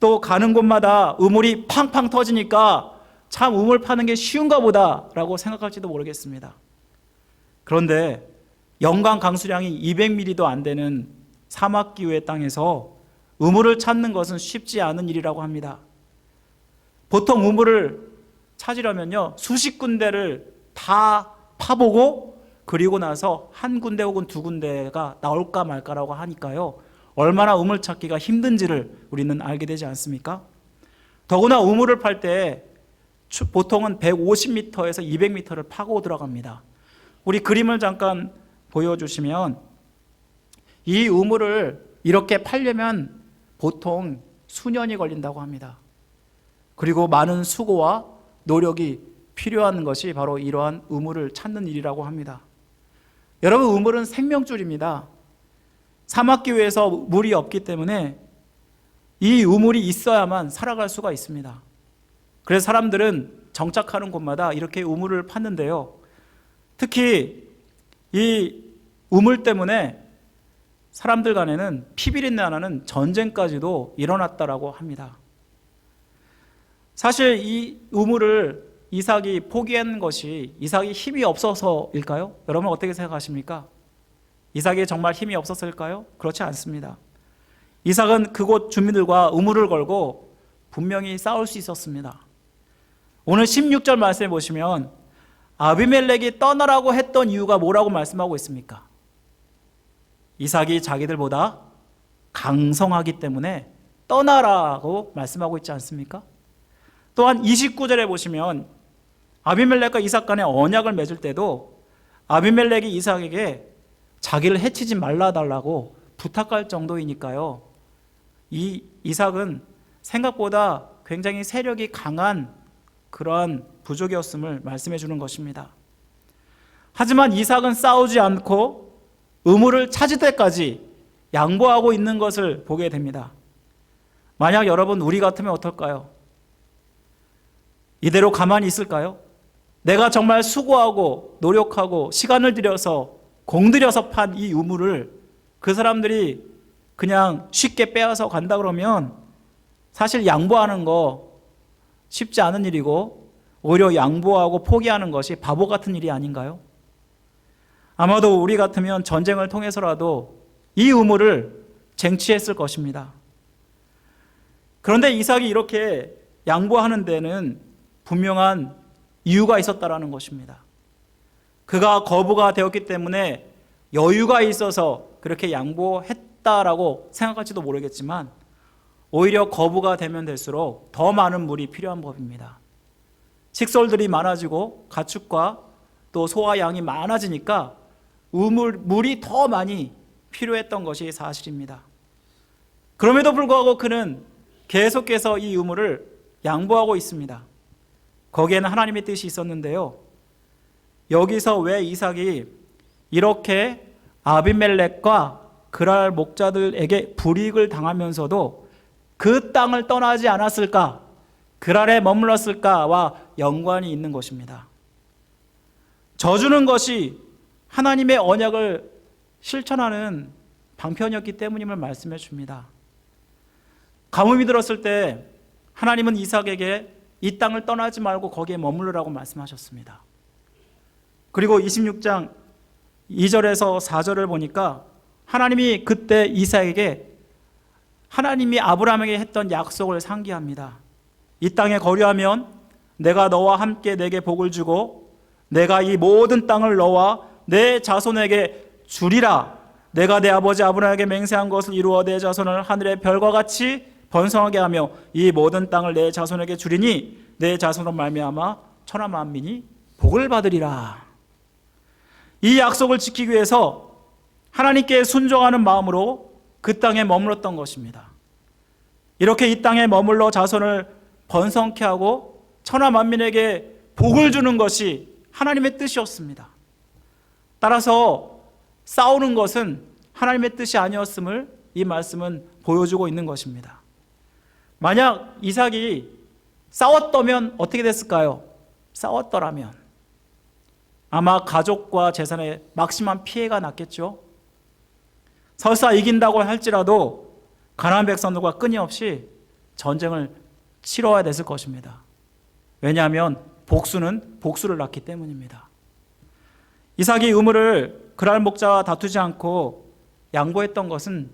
또 가는 곳마다 우물이 팡팡 터지니까 참 우물 파는 게 쉬운가 보다라고 생각할지도 모르겠습니다. 그런데 연간 강수량이 200mm도 안 되는 사막기후의 땅에서 우물을 찾는 것은 쉽지 않은 일이라고 합니다. 보통 우물을 찾으려면요, 수십 군데를 다 파보고 그리고 나서 한 군데 혹은 두 군데가 나올까 말까라고 하니까요, 얼마나 우물 찾기가 힘든지를 우리는 알게 되지 않습니까? 더구나 우물을 팔 때 보통은 150m에서 200m를 파고 들어갑니다. 우리 그림을 잠깐 보여주시면 이 우물을 이렇게 팔려면 보통 수년이 걸린다고 합니다. 그리고 많은 수고와 노력이 필요한 것이 바로 이러한 우물을 찾는 일이라고 합니다. 여러분, 우물은 생명줄입니다. 사막기후에서 물이 없기 때문에 이 우물이 있어야만 살아갈 수가 있습니다. 그래서 사람들은 정착하는 곳마다 이렇게 우물을 팠는데요, 특히 이 우물 때문에 사람들 간에는 피비린내 하나는 전쟁까지도 일어났다라고 합니다. 사실 이 우물을 이삭이 포기한 것이 이삭이 힘이 없어서일까요? 여러분 어떻게 생각하십니까? 이삭이 정말 힘이 없었을까요? 그렇지 않습니다. 이삭은 그곳 주민들과 우물을 걸고 분명히 싸울 수 있었습니다. 오늘 16절 말씀해 보시면 아비멜렉이 떠나라고 했던 이유가 뭐라고 말씀하고 있습니까? 이삭이 자기들보다 강성하기 때문에 떠나라고 말씀하고 있지 않습니까? 또한 29절에 보시면 아비멜렉과 이삭 간의 언약을 맺을 때도 아비멜렉이 이삭에게 자기를 해치지 말라달라고 부탁할 정도이니까요, 이 이삭은 생각보다 굉장히 세력이 강한 그러한 부족이었음을 말씀해 주는 것입니다. 하지만 이삭은 싸우지 않고 의무를 찾을 때까지 양보하고 있는 것을 보게 됩니다. 만약 여러분 우리 같으면 어떨까요? 이대로 가만히 있을까요? 내가 정말 수고하고 노력하고 시간을 들여서 공들여서 판 이 우물을 그 사람들이 그냥 쉽게 빼앗아 간다 그러면 사실 양보하는 거 쉽지 않은 일이고 오히려 양보하고 포기하는 것이 바보 같은 일이 아닌가요? 아마도 우리 같으면 전쟁을 통해서라도 이 우물을 쟁취했을 것입니다. 그런데 이삭이 이렇게 양보하는 데는 분명한 이유가 있었다라는 것입니다. 그가 거부가 되었기 때문에 여유가 있어서 그렇게 양보했다라고 생각할지도 모르겠지만 오히려 거부가 되면 될수록 더 많은 물이 필요한 법입니다. 식솔들이 많아지고 가축과 또 소와 양이 많아지니까 물이 더 많이 필요했던 것이 사실입니다. 그럼에도 불구하고 그는 계속해서 이 우물을 양보하고 있습니다. 거기에는 하나님의 뜻이 있었는데요. 여기서 왜 이삭이 이렇게 아비멜렉과 그랄 목자들에게 불이익을 당하면서도 그 땅을 떠나지 않았을까, 그랄에 머물렀을까와 연관이 있는 것입니다. 져주는 것이 하나님의 언약을 실천하는 방편이었기 때문임을 말씀해 줍니다. 가뭄이 들었을 때 하나님은 이삭에게 이 땅을 떠나지 말고 거기에 머무르라고 말씀하셨습니다. 그리고 26장 2절에서 4절을 보니까 하나님이 그때 이삭에게 하나님이 아브라함에게 했던 약속을 상기합니다. 이 땅에 거류하면 내가 너와 함께 내게 복을 주고 내가 이 모든 땅을 너와 내 자손에게 주리라. 내가 내 아버지 아브라함에게 맹세한 것을 이루어 내 자손을 하늘의 별과 같이 번성하게 하며 이 모든 땅을 내 자손에게 주리니 내 자손으로 말미암아 천하 만민이 복을 받으리라. 이 약속을 지키기 위해서 하나님께 순종하는 마음으로 그 땅에 머물렀던 것입니다. 이렇게 이 땅에 머물러 자손을 번성케 하고 천하 만민에게 복을 주는 것이 하나님의 뜻이었습니다. 따라서 싸우는 것은 하나님의 뜻이 아니었음을 이 말씀은 보여주고 있는 것입니다. 만약 이삭이 싸웠다면 어떻게 됐을까요? 싸웠더라면 아마 가족과 재산에 막심한 피해가 났겠죠. 설사 이긴다고 할지라도 가나안 백성들과 끊임없이 전쟁을 치러야 됐을 것입니다. 왜냐하면 복수는 복수를 낳기 때문입니다. 이삭이 우물을 그랄 목자와 다투지 않고 양보했던 것은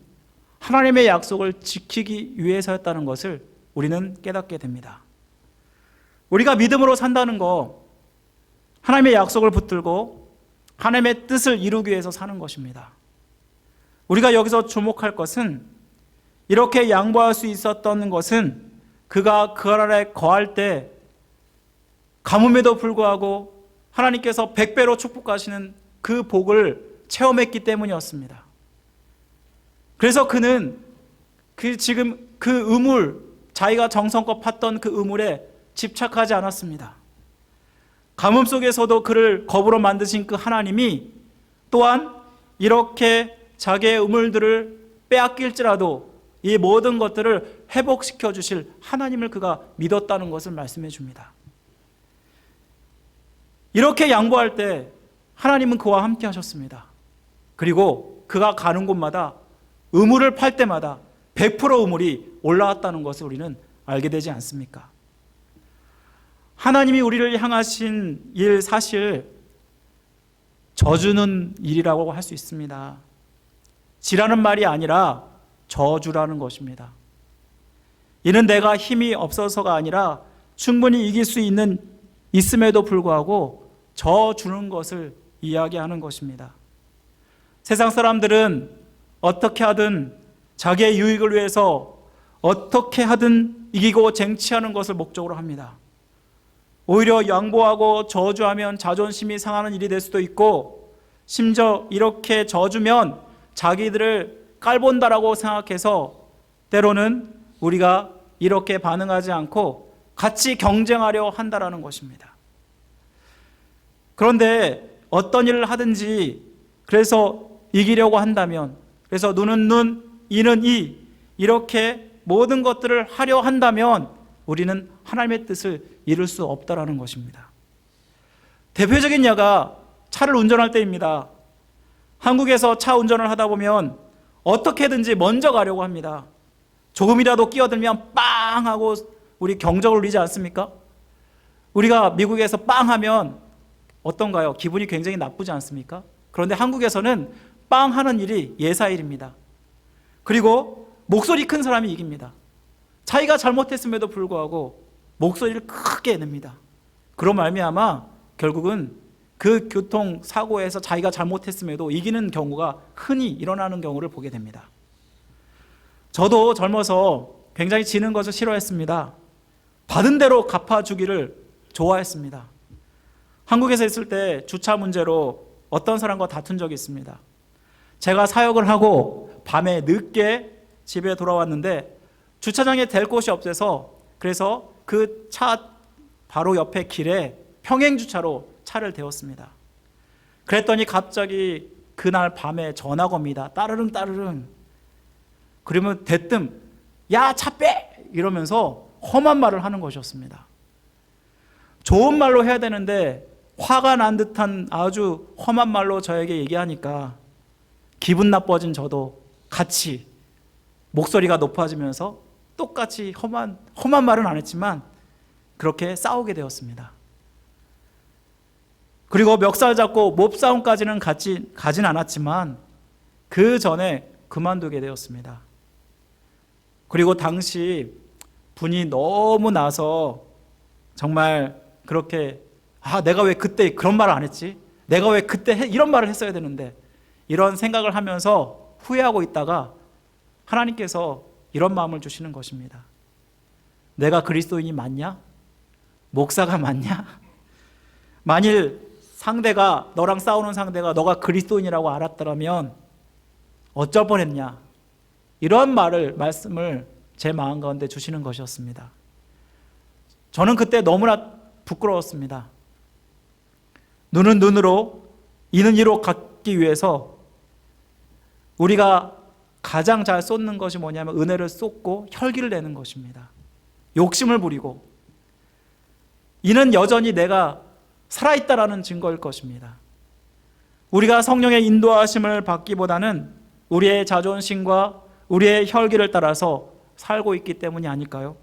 하나님의 약속을 지키기 위해서였다는 것을 우리는 깨닫게 됩니다. 우리가 믿음으로 산다는 거 하나님의 약속을 붙들고 하나님의 뜻을 이루기 위해서 사는 것입니다. 우리가 여기서 주목할 것은 이렇게 양보할 수 있었던 것은 그가 그 아래 거할 때 가뭄에도 불구하고 하나님께서 100배로 축복하시는 그 복을 체험했기 때문이었습니다. 그래서 그는 지금 그 우물, 자기가 정성껏 팠던 그 우물에 집착하지 않았습니다. 가뭄 속에서도 그를 거부로 만드신 그 하나님이 또한 이렇게 자기의 우물들을 빼앗길지라도 이 모든 것들을 회복시켜 주실 하나님을 그가 믿었다는 것을 말씀해 줍니다. 이렇게 양보할 때 하나님은 그와 함께 하셨습니다. 그리고 그가 가는 곳마다 우물을 팔 때마다 100% 우물이 올라왔다는 것을 우리는 알게 되지 않습니까? 하나님이 우리를 향하신 일, 사실 저주는 일이라고 할 수 있습니다. 지라는 말이 아니라 저주라는 것입니다. 이는 내가 힘이 없어서가 아니라 충분히 이길 수 있음에도 불구하고 저주는 것을 이야기하는 것입니다. 세상 사람들은 어떻게 하든 자기의 유익을 위해서 어떻게 하든 이기고 쟁취하는 것을 목적으로 합니다. 오히려 양보하고 저주하면 자존심이 상하는 일이 될 수도 있고 심지어 이렇게 저주면 자기들을 깔본다라고 생각해서 때로는 우리가 이렇게 반응하지 않고 같이 경쟁하려 한다라는 것입니다. 그런데 어떤 일을 하든지 그래서 이기려고 한다면, 그래서 눈은 눈, 이는 이, 이렇게 모든 것들을 하려 한다면 우리는 하나님의 뜻을 이룰 수 없다라는 것입니다. 대표적인 예가 차를 운전할 때입니다. 한국에서 차 운전을 하다 보면 어떻게든지 먼저 가려고 합니다. 조금이라도 끼어들면 빵 하고 우리 경적을 울리지 않습니까? 우리가 미국에서 빵 하면 어떤가요? 기분이 굉장히 나쁘지 않습니까? 그런데 한국에서는 빵 하는 일이 예사일입니다. 그리고 목소리 큰 사람이 이깁니다. 자기가 잘못했음에도 불구하고 목소리를 크게 냅니다. 그로 말미암아 결국은 그 교통사고에서 자기가 잘못했음에도 이기는 경우가 흔히 일어나는 경우를 보게 됩니다. 저도 젊어서 굉장히 지는 것을 싫어했습니다. 받은 대로 갚아주기를 좋아했습니다. 한국에서 있을 때 주차 문제로 어떤 사람과 다툰 적이 있습니다. 제가 사역을 하고 밤에 늦게 집에 돌아왔는데 주차장에 댈 곳이 없어서, 그래서 그 차 바로 옆에 길에 평행주차로 차를 대었습니다. 그랬더니 갑자기 그날 밤에 전화가 옵니다. 따르릉 따르릉. 그러면 대뜸 야, 차 빼! 이러면서 험한 말을 하는 것이었습니다. 좋은 말로 해야 되는데 화가 난 듯한 아주 험한 말로 저에게 얘기하니까 기분 나빠진 저도 같이 목소리가 높아지면서 똑같이 험한 말은 안 했지만 그렇게 싸우게 되었습니다. 그리고 멱살 잡고 몹싸움까지는 가진 않았지만 그 전에 그만두게 되었습니다. 그리고 당시 분이 너무 나서 정말 그렇게 내가 왜 그때 그런 말을 안 했지? 내가 왜 그때 이런 말을 했어야 되는데, 이런 생각을 하면서 후회하고 있다가 하나님께서 이런 마음을 주시는 것입니다. 내가 그리스도인이 맞냐? 목사가 맞냐? 만일 상대가, 너랑 싸우는 상대가 너가 그리스도인이라고 알았더라면 어쩔 뻔했냐? 이런 말씀을 제 마음 가운데 주시는 것이었습니다. 저는 그때 너무나 부끄러웠습니다. 눈은 눈으로, 이는 이로 갖기 위해서 우리가 가장 잘 쏟는 것이 뭐냐면 은혜를 쏟고 혈기를 내는 것입니다. 욕심을 부리고, 이는 여전히 내가 살아있다라는 증거일 것입니다. 우리가 성령의 인도하심을 받기보다는 우리의 자존심과 우리의 혈기를 따라서 살고 있기 때문이 아닐까요?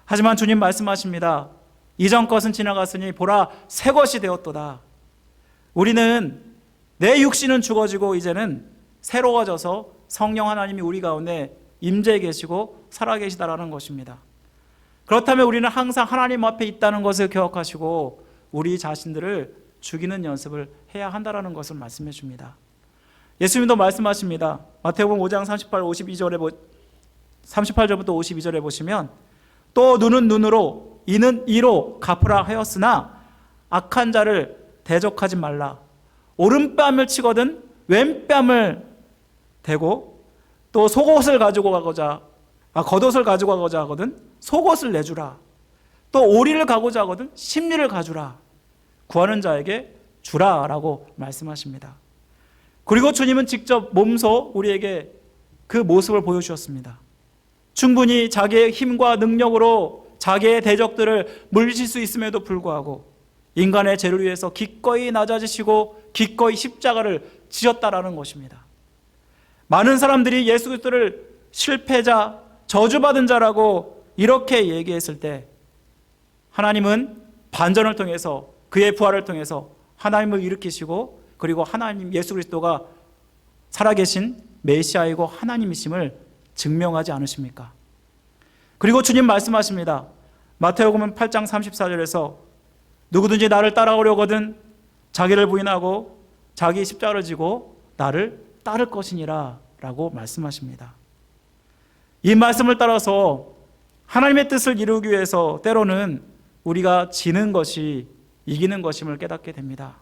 하지만 주님 말씀하십니다. 이전 것은 지나갔으니 보라 새 것이 되었도다. 우리는, 내 육신은 죽어지고 이제는 새로워져서 성령 하나님이 우리 가운데 임재해 계시고 살아 계시다라는 것입니다. 그렇다면 우리는 항상 하나님 앞에 있다는 것을 기억하시고 우리 자신들을 죽이는 연습을 해야 한다는 것을 말씀해 줍니다. 예수님도 말씀하십니다. 마태복음 5장 38절부터 52절에 보시면, 또 눈은 눈으로, 이는 이로 갚으라 하였으나 악한 자를 대적하지 말라. 오른뺨을 치거든 왼뺨을 대고, 또 겉옷을 가지고 가고자 하거든 속옷을 내주라. 또 오리를 가고자 하거든 심리를 가주라. 구하는 자에게 주라라고 말씀하십니다. 그리고 주님은 직접 몸소 우리에게 그 모습을 보여주셨습니다. 충분히 자기의 힘과 능력으로 자기의 대적들을 물리칠 수 있음에도 불구하고 인간의 죄를 위해서 기꺼이 낮아지시고 기꺼이 십자가를 지셨다라는 것입니다. 많은 사람들이 예수 그리스도를 실패자, 저주받은 자라고 이렇게 얘기했을 때 하나님은 반전을 통해서, 그의 부활을 통해서 하나님을 일으키시고, 그리고 하나님 예수 그리스도가 살아계신 메시아이고 하나님이심을 증명하지 않으십니까? 그리고 주님 말씀하십니다. 마태복음 8장 34절에서 누구든지 나를 따라오려거든 자기를 부인하고 자기 십자가를 지고 나를 따를 것이니라 라고 말씀하십니다. 이 말씀을 따라서 하나님의 뜻을 이루기 위해서 때로는 우리가 지는 것이 이기는 것임을 깨닫게 됩니다.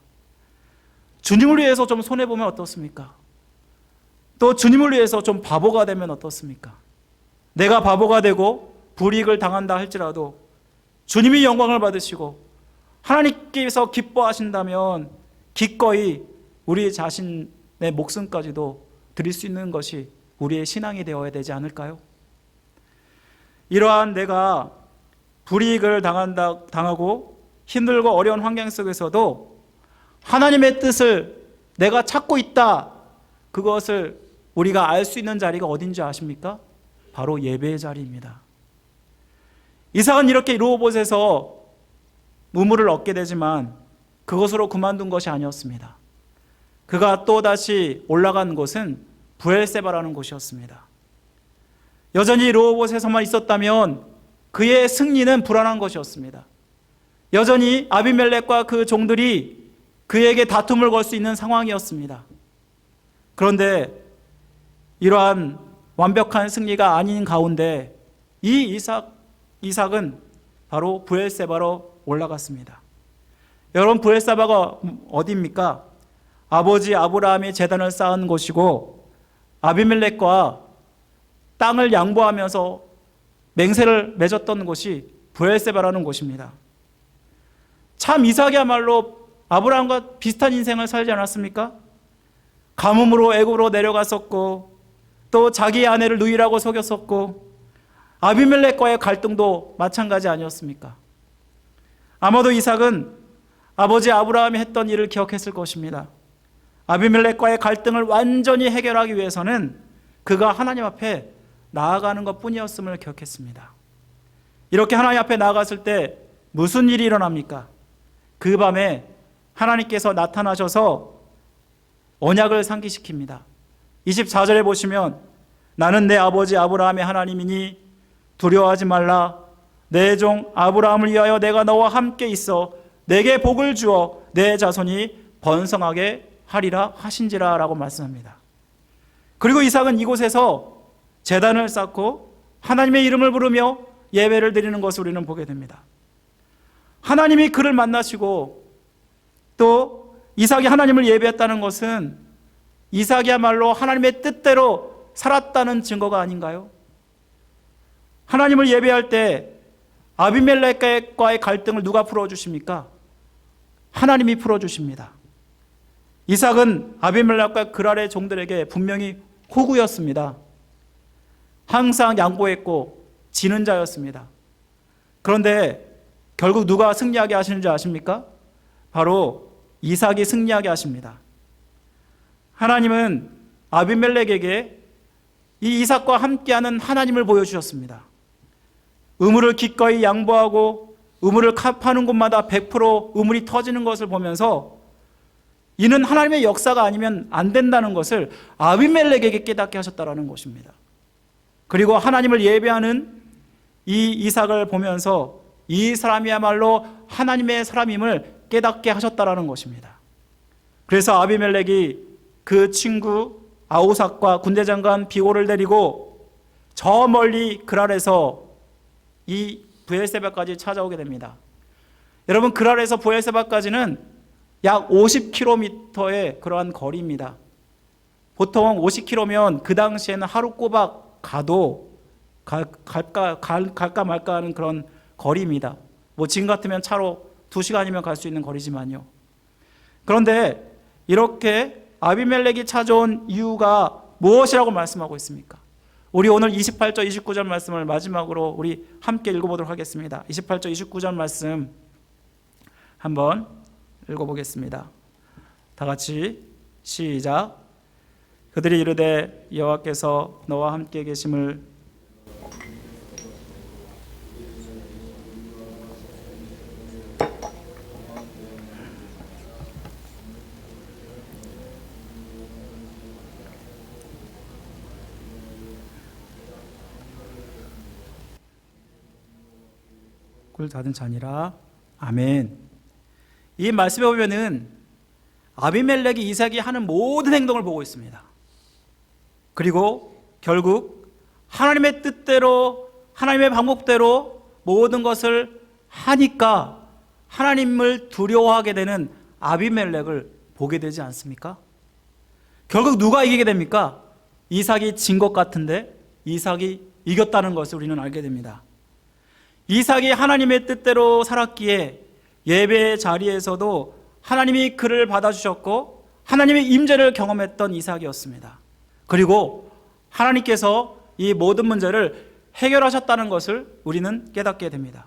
주님을 위해서 좀 손해보면 어떻습니까? 또 주님을 위해서 좀 바보가 되면 어떻습니까? 내가 바보가 되고 불이익을 당한다 할지라도 주님이 영광을 받으시고 하나님께서 기뻐하신다면 기꺼이 우리 자신의 목숨까지도 드릴 수 있는 것이 우리의 신앙이 되어야 되지 않을까요? 이러한 내가 불이익을 당하고 힘들고 어려운 환경 속에서도 하나님의 뜻을 내가 찾고 있다, 그것을 우리가 알 수 있는 자리가 어딘지 아십니까? 바로 예배의 자리입니다. 이삭은 이렇게 르호봇에서 우물을 얻게 되지만 그것으로 그만둔 것이 아니었습니다. 그가 또다시 올라간 곳은 브엘세바라는 곳이었습니다. 여전히 르호봇에서만 있었다면 그의 승리는 불안한 것이었습니다. 여전히 아비멜렉과 그 종들이 그에게 다툼을 걸 수 있는 상황이었습니다. 그런데 이러한 완벽한 승리가 아닌 가운데 이 이삭은 바로 브엘세바로 올라갔습니다. 여러분, 브엘세바가 어디입니까? 아버지 아브라함이 제단을 쌓은 곳이고 아비멜렉과 땅을 양보하면서 맹세를 맺었던 곳이 브엘세바라는 곳입니다. 참 이삭이야말로 아브라함과 비슷한 인생을 살지 않았습니까? 가뭄으로 애굽으로 내려갔었고 또 자기 아내를 누이라고 속였었고 아비멜렉과의 갈등도 마찬가지 아니었습니까? 아마도 이삭은 아버지 아브라함이 했던 일을 기억했을 것입니다. 아비멜렉과의 갈등을 완전히 해결하기 위해서는 그가 하나님 앞에 나아가는 것뿐이었음을 기억했습니다. 이렇게 하나님 앞에 나아갔을 때 무슨 일이 일어납니까? 그 밤에 하나님께서 나타나셔서 언약을 상기시킵니다. 24절에 보시면 나는 내 아버지 아브라함의 하나님이니 두려워하지 말라. 내 종 아브라함을 위하여 내가 너와 함께 있어 내게 복을 주어 내 자손이 번성하게 하리라 하신지라 라고 말씀합니다. 그리고 이삭은 이곳에서 제단을 쌓고 하나님의 이름을 부르며 예배를 드리는 것을 우리는 보게 됩니다. 하나님이 그를 만나시고 또 이삭이 하나님을 예배했다는 것은 이삭이야말로 하나님의 뜻대로 살았다는 증거가 아닌가요? 하나님을 예배할 때 아비멜렉과의 갈등을 누가 풀어주십니까? 하나님이 풀어주십니다. 이삭은 아비멜렉과 그랄의 종들에게 분명히 호구였습니다. 항상 양보했고 지는 자였습니다. 그런데 결국 누가 승리하게 하시는지 아십니까? 바로 이삭이 승리하게 하십니다. 하나님은 아비멜렉에게 이 이삭과 함께하는 하나님을 보여주셨습니다. 우물을 기꺼이 양보하고 우물을 파는 곳마다 100% 우물이 터지는 것을 보면서 이는 하나님의 역사가 아니면 안 된다는 것을 아비멜렉에게 깨닫게 하셨다는 것입니다. 그리고 하나님을 예배하는 이 이삭을 보면서 이 사람이야말로 하나님의 사람임을 깨닫게 하셨다는 것입니다. 그래서 아비멜렉이 그 친구 아우삭과 군대장관 비올을 데리고 저 멀리 그랄에서 이 브엘세바까지 찾아오게 됩니다. 여러분, 그랄에서 브엘세바까지는 약 50km의 그러한 거리입니다. 보통 50km면 그 당시에는 하루 꼬박 가도 갈까 말까 하는 그런 거리입니다. 뭐 지금 같으면 차로 2시간이면 갈 수 있는 거리지만요. 그런데 이렇게 아비멜렉이 찾아온 이유가 무엇이라고 말씀하고 있습니까? 우리 오늘 28절 29절 말씀을 마지막으로 우리 함께 읽어보도록 하겠습니다. 28절 29절 말씀 한번 읽어보겠습니다. 다 같이 시작. 그들이 이르되 여호와께서 너와 함께 계심을 꿀 닫은 자니라. 아멘. 이 말씀에 보면은 아비멜렉이 이삭이 하는 모든 행동을 보고 있습니다. 그리고 결국 하나님의 뜻대로 하나님의 방법대로 모든 것을 하니까 하나님을 두려워하게 되는 아비멜렉을 보게 되지 않습니까? 결국 누가 이기게 됩니까? 이삭이 진 것 같은데 이삭이 이겼다는 것을 우리는 알게 됩니다. 이삭이 하나님의 뜻대로 살았기에 예배 자리에서도 하나님이 그를 받아주셨고 하나님의 임재를 경험했던 이삭이었습니다. 그리고 하나님께서 이 모든 문제를 해결하셨다는 것을 우리는 깨닫게 됩니다.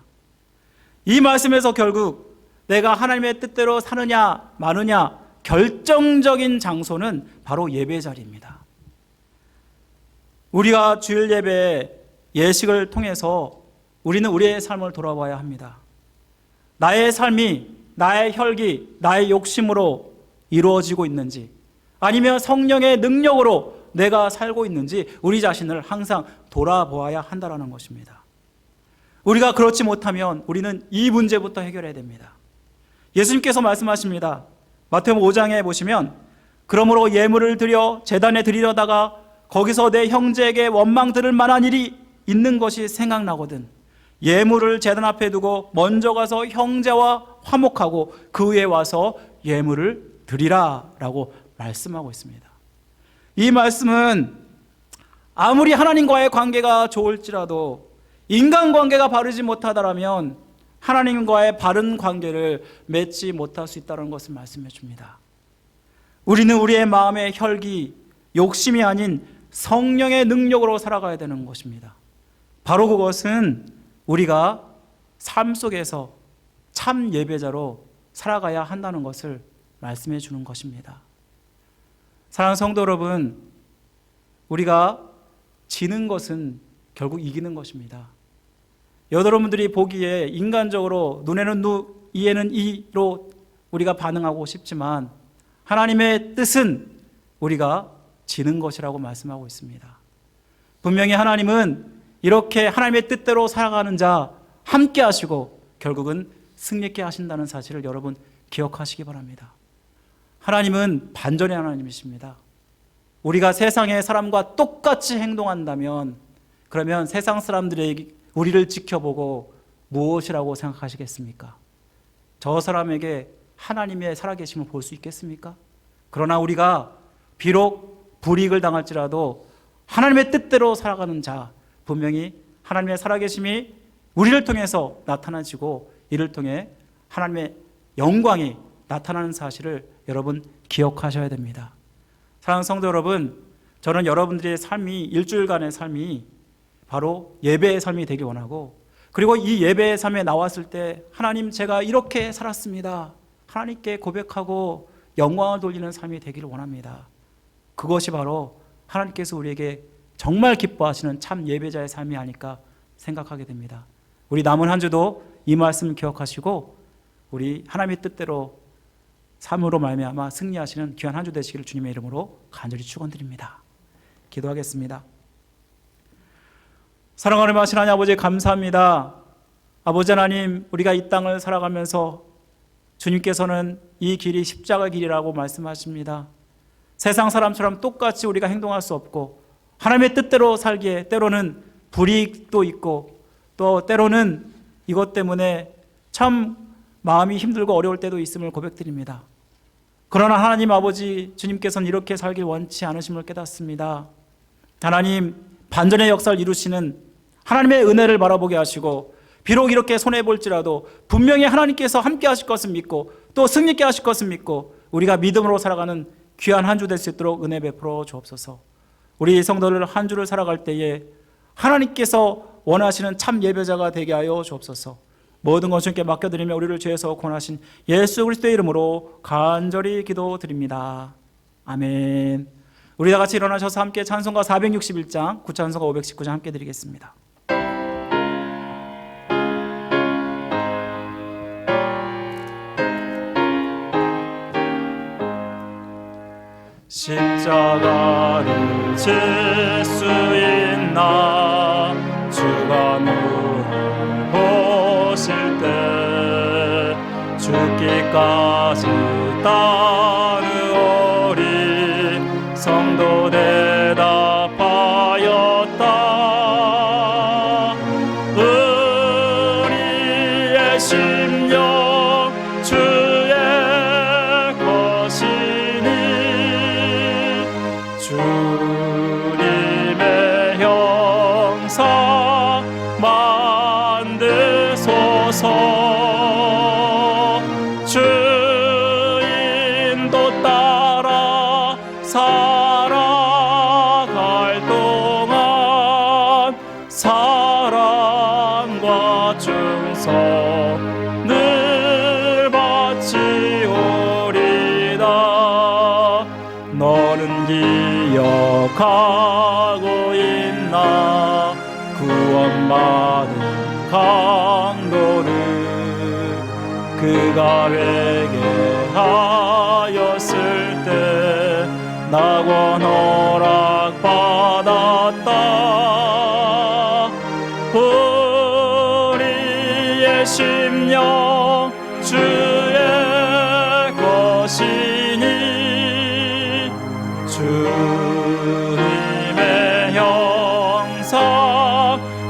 이 말씀에서 결국 내가 하나님의 뜻대로 사느냐 마느냐 결정적인 장소는 바로 예배 자리입니다. 우리가 주일 예배 예식을 통해서 우리는 우리의 삶을 돌아봐야 합니다. 나의 삶이 나의 혈기, 나의 욕심으로 이루어지고 있는지, 아니면 성령의 능력으로 내가 살고 있는지 우리 자신을 항상 돌아보아야 한다는 것입니다. 우리가 그렇지 못하면 우리는 이 문제부터 해결해야 됩니다. 예수님께서 말씀하십니다. 마태복음 5장에 보시면 그러므로 예물을 드려 제단에 드리려다가 거기서 내 형제에게 원망 들을 만한 일이 있는 것이 생각나거든 예물을 제단 앞에 두고 먼저 가서 형제와 화목하고 그 후에 와서 예물을 드리라 라고 말씀하고 있습니다. 이 말씀은 아무리 하나님과의 관계가 좋을지라도 인간관계가 바르지 못하다라면 하나님과의 바른 관계를 맺지 못할 수 있다는 것을 말씀해 줍니다. 우리는 우리의 마음의 혈기, 욕심이 아닌 성령의 능력으로 살아가야 되는 것입니다. 바로 그것은 우리가 삶 속에서 참 예배자로 살아가야 한다는 것을 말씀해 주는 것입니다. 사랑하는 성도 여러분, 우리가 지는 것은 결국 이기는 것입니다. 여러분들이 보기에 인간적으로 눈에는 눈, 이에는 이로 우리가 반응하고 싶지만 하나님의 뜻은 우리가 지는 것이라고 말씀하고 있습니다. 분명히 하나님은 이렇게 하나님의 뜻대로 살아가는 자 함께 하시고 결국은 승리케 하신다는 사실을 여러분 기억하시기 바랍니다. 하나님은 반전의 하나님이십니다. 우리가 세상의 사람과 똑같이 행동한다면 그러면 세상 사람들이 우리를 지켜보고 무엇이라고 생각하시겠습니까? 저 사람에게 하나님의 살아계심을 볼 수 있겠습니까? 그러나 우리가 비록 불이익을 당할지라도 하나님의 뜻대로 살아가는 자, 분명히 하나님의 살아계심이 우리를 통해서 나타나지고 이를 통해 하나님의 영광이 나타나는 사실을 여러분 기억하셔야 됩니다. 사랑하는 성도 여러분, 저는 여러분들의 삶이 일주일간의 삶이 바로 예배의 삶이 되길 원하고, 그리고 이 예배의 삶에 나왔을 때 하나님 제가 이렇게 살았습니다, 하나님께 고백하고 영광을 돌리는 삶이 되기를 원합니다. 그것이 바로 하나님께서 우리에게 정말 기뻐하시는 참 예배자의 삶이 아닐까 생각하게 됩니다. 우리 남은 한 주도 이 말씀 기억하시고 우리 하나님의 뜻대로 삶으로 말미암아 승리하시는 귀한 한 주 되시기를 주님의 이름으로 간절히 축원드립니다. 기도하겠습니다. 사랑하는 하나님 아버지, 감사합니다. 아버지 하나님, 우리가 이 땅을 살아가면서 주님께서는 이 길이 십자가 길이라고 말씀하십니다. 세상 사람처럼 똑같이 우리가 행동할 수 없고 하나님의 뜻대로 살기에 때로는 불이익도 있고 또 때로는 이것 때문에 참 마음이 힘들고 어려울 때도 있음을 고백드립니다. 그러나 하나님 아버지, 주님께서는 이렇게 살길 원치 않으심을 깨닫습니다. 하나님, 반전의 역사를 이루시는 하나님의 은혜를 바라보게 하시고 비록 이렇게 손해볼지라도 분명히 하나님께서 함께 하실 것을 믿고 또 승리케 하실 것을 믿고 우리가 믿음으로 살아가는 귀한 한 주 될 수 있도록 은혜 베풀어 주옵소서. 우리 성도들 한 주를 살아갈 때에 하나님께서 원하시는 참 예배자가 되게 하여 주옵소서. 모든 것을 주님께 맡겨드리며 우리를 죄에서 구원하신 예수 그리스도의 이름으로 간절히 기도드립니다. 아멘. 우리 다 같이 일어나셔서 함께 찬송가 461장, 구찬송가 519장 함께 드리겠습니다. 십자가를 질 수 있나 주가 물어보실 때 죽기까지 따르오리 성도 대답하였다. 우리의 심령 주의 것이니 주님의 형상 만들 가고 있나 구원받은 강도를 그가 회개하였을 때 낙원 허락받았다. 우리의 심령 주의 것이니 주님의 형상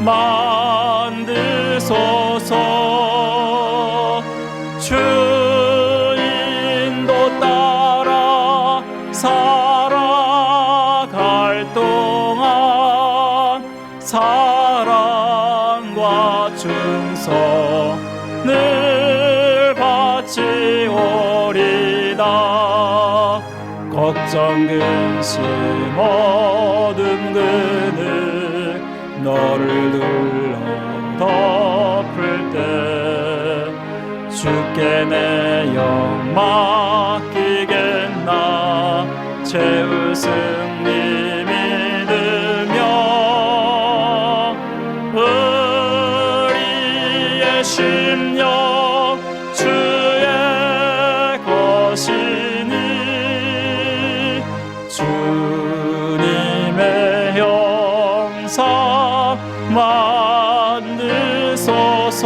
만드소서. 주인도 따라 살아갈 동안 사랑과 충성을 바치오리다. 걱정 근심 어둠 그늘 너를 둘러 덮을 때 주께 내 영 맡기겠나 최우승 니 믿으며 우리의 심령 주의 것이니 주님의 형상 만드소서.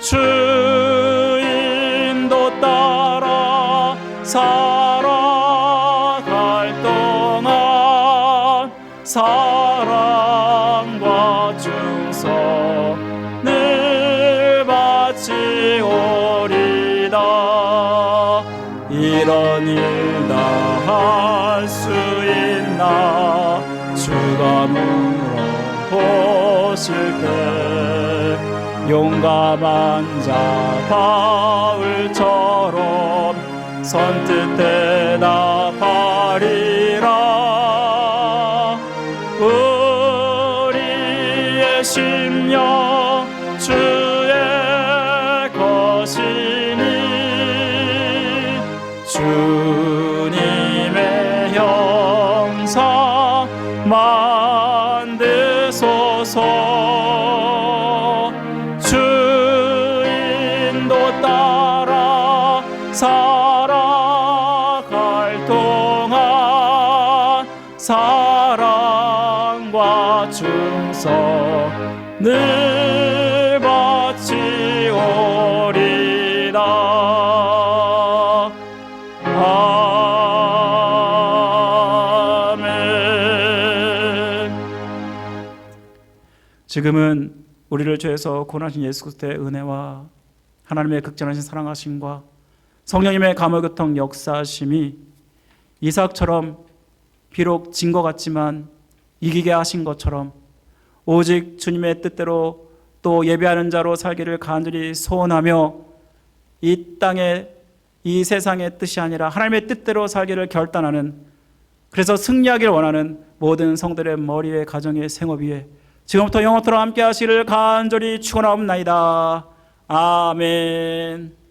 주인도 따라 살아갈 동안 사랑과 충성을 바치오리다. 이런 일 다 할 수 있나 주가 물어보실 때 용감한 자 바울처럼 선뜻 대답하리라. 우리의 심령 주의 것이니 주님의 형상 만드소서. 주인도 따라 살아갈 동안 사랑과 충성을 바치오리다. 아멘. 지금은 우리를 죄에서 구원하신 예수 그리스도의 은혜와 하나님의 극진하신 사랑하심과 성령님의 감화교통 역사하심이 이삭처럼 비록 진 것 같지만 이기게 하신 것처럼 오직 주님의 뜻대로 또 예배하는 자로 살기를 간절히 소원하며 이 땅에 이 세상의 뜻이 아니라 하나님의 뜻대로 살기를 결단하는, 그래서 승리하기를 원하는 모든 성들의 머리에 가정의 생업 위에 지금부터 영원토록 함께 하시기를 간절히 축원하옵나이다. 아멘.